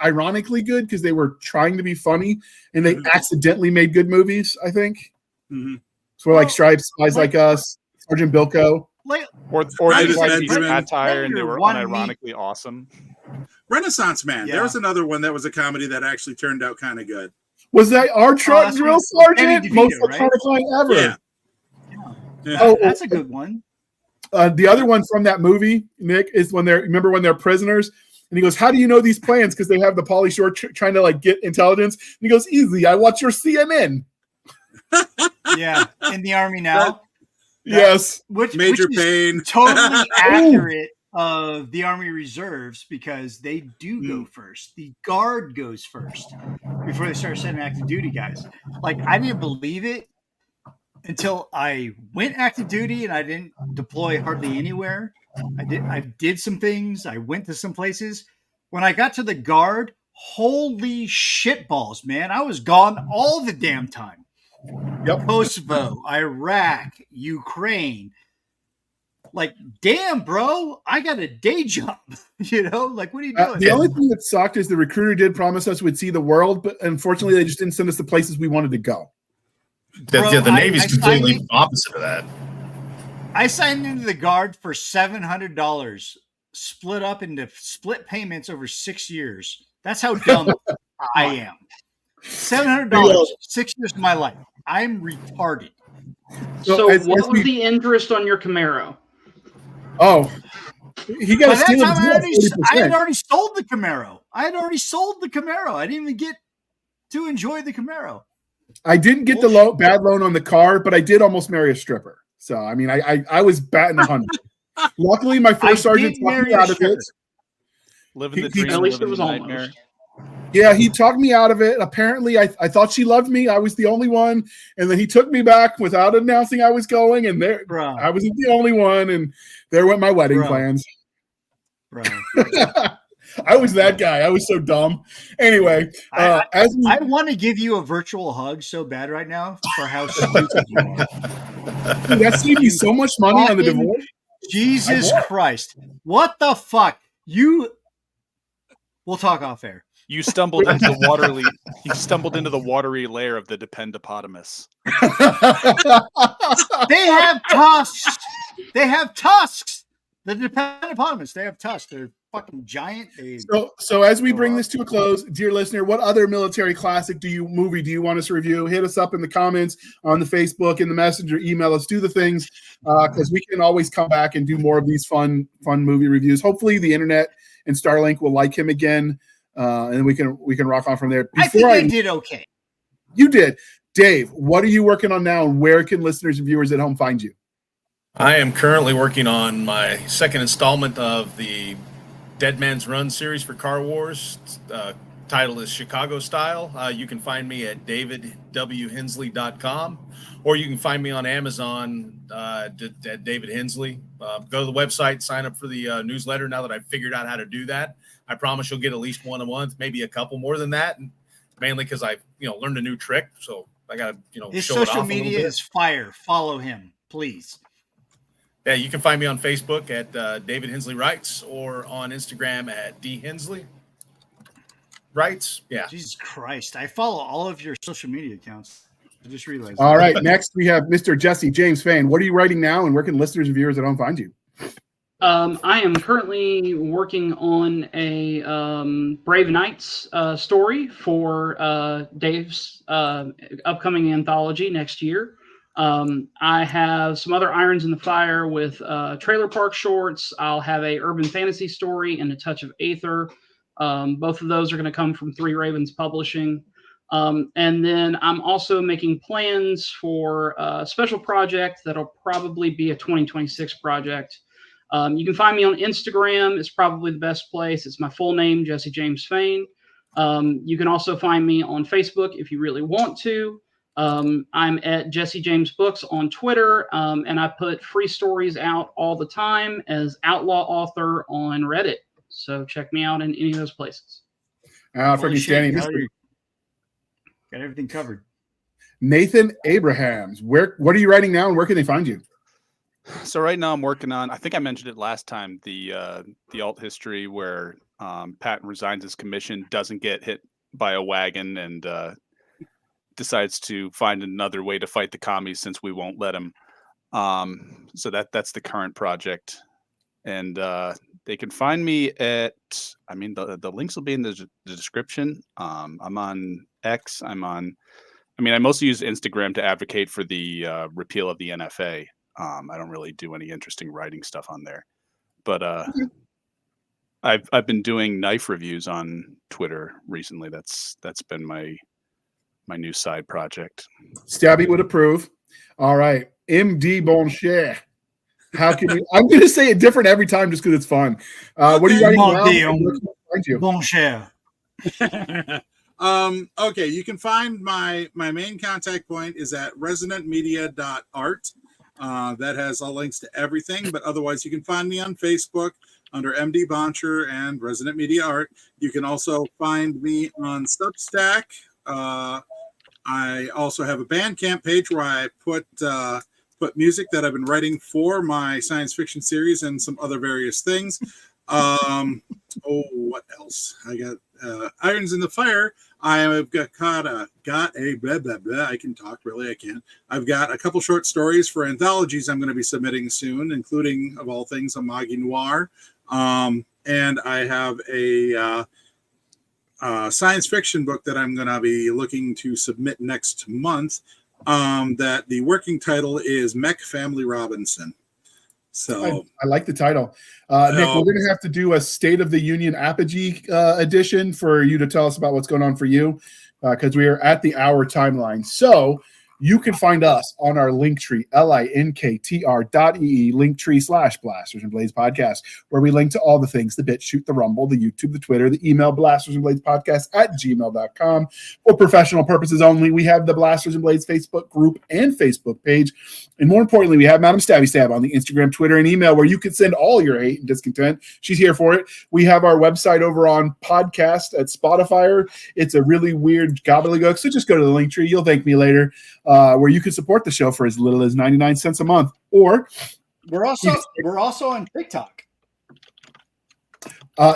S1: ironically good because they were trying to be funny and they accidentally made good movies. I think. Mm-hmm. So like Stripes, Spies Like Us, Sergeant Bilko.
S5: Or they just like satire and they were unironically awesome.
S4: Renaissance Man. Yeah. There was another one that was a comedy that actually turned out kind of good.
S1: Was that our truck drill sergeant? Most iconic line ever.
S6: Yeah. Oh, that's a good one.
S1: The other one from that movie, Nick, is when they're prisoners, and he goes, "How do you know these plans?" Because they have the Pauly Shore trying to like get intelligence. And he goes, "Easy, I watch your CNN."
S6: Yeah, in the Army now.
S1: Yes,
S6: which
S4: Major
S6: is
S4: Payne,
S6: totally accurate of the Army Reserves because they do go first. The Guard goes first before they start sending active duty guys. Like, I didn't believe it until I went active duty and I didn't deploy hardly anywhere. I did some things. I went to some places. When I got to the Guard, holy shitballs, man. I was gone all the damn time.
S1: Yep.
S6: Kosovo, Iraq, Ukraine. Like, damn, bro, I got a day job. Like, what are you doing?
S1: The only thing that sucked is the recruiter did promise us we'd see the world, but unfortunately, they just didn't send us the places we wanted to go.
S2: The Navy's completely opposite of that.
S6: I signed into the Guard for $700, split up into split payments over 6 years. That's how dumb I am. $700, 6 years of my life. I'm retarded.
S3: So what was the interest on your Camaro?
S1: Oh, he got a steal of
S6: I had already sold the Camaro. I didn't even get to enjoy the Camaro.
S1: I didn't get the bad loan on the car, but I did almost marry a stripper. So, I mean, I was batting 100. Luckily, my first sergeant talked me out of it.
S5: Living the dream,
S3: at least it
S5: living
S3: was
S5: the nightmare.
S3: almost.
S1: Yeah, he talked me out of it. Apparently, I thought she loved me. I was the only one. And then he took me back without announcing I was going. And there, I wasn't the only one. And there went my wedding plans. I was that guy. I was so dumb. Anyway,
S6: I want to give you a virtual hug so bad right now for how stupid you are.
S1: Dude, that saved me so much money on the divorce.
S6: Jesus Christ. What the fuck? We'll talk off air.
S5: You stumbled into the watery. You stumbled into the watery lair of the dependopotamus.
S6: They have tusks. The dependopotamus. They have tusks. They're fucking giant.
S1: So as we bring this to a close, dear listener, what other military classic movie do you want us to review? Hit us up in the comments on the Facebook, in the Messenger, email us, do the things, because we can always come back and do more of these fun movie reviews. Hopefully, the internet and Starlink will like him again. And we can rock on from there.
S6: I think I did okay.
S1: You did. Dave, what are you working on now, and where can listeners and viewers at home find you?
S2: I am currently working on my second installment of the Dead Man's Run series for Car Wars. Title is Chicago Style. You can find me at davidwhensley.com, or you can find me on Amazon at David Hensley. Go to the website, sign up for the newsletter now that I've figured out how to do that. I promise you'll get at least one a month, maybe a couple more than that, and mainly because I've learned a new trick. So I got to
S6: his
S2: show it off
S6: social media is fire. Follow him, please.
S2: Yeah, you can find me on Facebook at David Hensley Writes, or on Instagram at dhensley Writes. Yeah.
S6: Jesus Christ, I follow all of your social media accounts. I just realized.
S1: All right, next we have Mr. Jesse James Fain. What are you writing now, and where can listeners and viewers at home find you?
S3: I am currently working on a Brave Knights story for Dave's upcoming anthology next year. I have some other irons in the fire with Trailer Park Shorts. I'll have a urban fantasy story and a touch of Aether. Both of those are going to come from Three Ravens Publishing. And then I'm also making plans for a special project that'll probably be a 2026 project. You can find me on Instagram. It's probably the best place. It's my full name, Jesse James Fain. You can also find me on Facebook if you really want to. I'm at Jesse James Books on Twitter, and I put free stories out all the time as Outlaw Author on Reddit. So check me out in any of those places.
S1: Freaking standing.
S6: Got everything covered.
S1: Nathan Abrahams, what are you writing now, and where can they find you?
S5: So right now I'm working on, I think I mentioned it last time, the alt history where Patton resigns his commission, doesn't get hit by a wagon, and decides to find another way to fight the commies since we won't let him. So that's the current project. And they can find me at, the links will be in the description. I'm on X. I mostly use Instagram to advocate for the repeal of the NFA. I don't really do any interesting writing stuff on there, but I've been doing knife reviews on Twitter recently. That's been my new side project.
S1: Stabby would approve. All right, MD Boncher. How can you? I'm going to say it different every time just because it's fun. What are you writing
S6: Mon
S1: now?
S6: Dieu.
S1: Where can we find you?
S6: Boncher.
S4: Okay, you can find my main contact point is at resonantmedia.art. That has all links to everything, but otherwise you can find me on Facebook under MD Boncher and Resonant Media Art. You can also find me on Substack. I also have a Bandcamp page where I put music that I've been writing for my science fiction series and some other various things. What else? I got Irons in the Fire. I've got a blah, blah, blah. I can talk, really, I can. I've got a couple short stories for anthologies I'm going to be submitting soon, including, of all things, a Magi Noir. And I have a science fiction book that I'm going to be looking to submit next month. That the working title is Mech Family Robinson. So
S1: I like the title. Nick, we're going to have to do a State of the Union Apogee edition for you to tell us about what's going on for you, because we are at the hour timeline. So you can find us on our Linktree, linktr.ee, Linktree/Blasters and Blades podcast, where we link to all the things: the BitChute, the Rumble, the YouTube, the Twitter, the email, Blasters and Blades podcast @gmail.com. For professional purposes only, we have the Blasters and Blades Facebook group and Facebook page. And more importantly, we have Madam Stabby Stab on the Instagram, Twitter, and email, where you can send all your hate and discontent. She's here for it. We have our website over on podcast at Spotify. It's a really weird gobbledygook, so just go to the Linktree. You'll thank me later. Where you can support the show for as little as 99 cents a month. Or
S6: we're also on TikTok.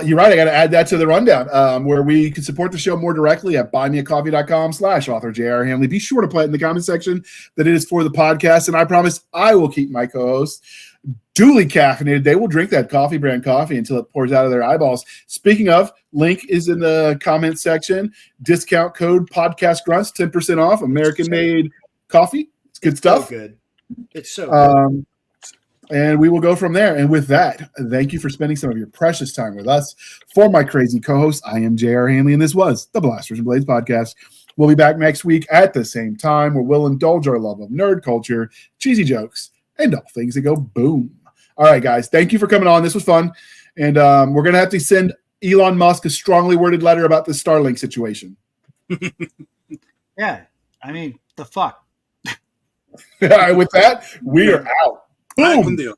S1: You're right. I got to add that to the rundown, where we can support the show more directly at buymeacoffee.com/author J.R. Handley. Be sure to put in the comment section that it is for the podcast, and I promise I will keep my co-hosts duly caffeinated. They will drink that coffee brand coffee until it pours out of their eyeballs. Speaking of, link is in the comment section. Discount code podcast grunts, 10% off American-made coffee. It's good stuff.
S6: So good. It's so good.
S1: And we will go from there. And with that, thank you for spending some of your precious time with us. For my crazy co-host, I am J.R. Handley, and this was the Blasters and Blades podcast. We'll be back next week at the same time, where we'll indulge our love of nerd culture, cheesy jokes, and all things that go boom. All right, guys, thank you for coming on. This was fun. And we're going to have to send Elon Musk a strongly worded letter about the Starlink situation.
S6: Yeah, I mean, the fuck.
S1: All right, with that, we are out. Boom.
S4: Con Dios.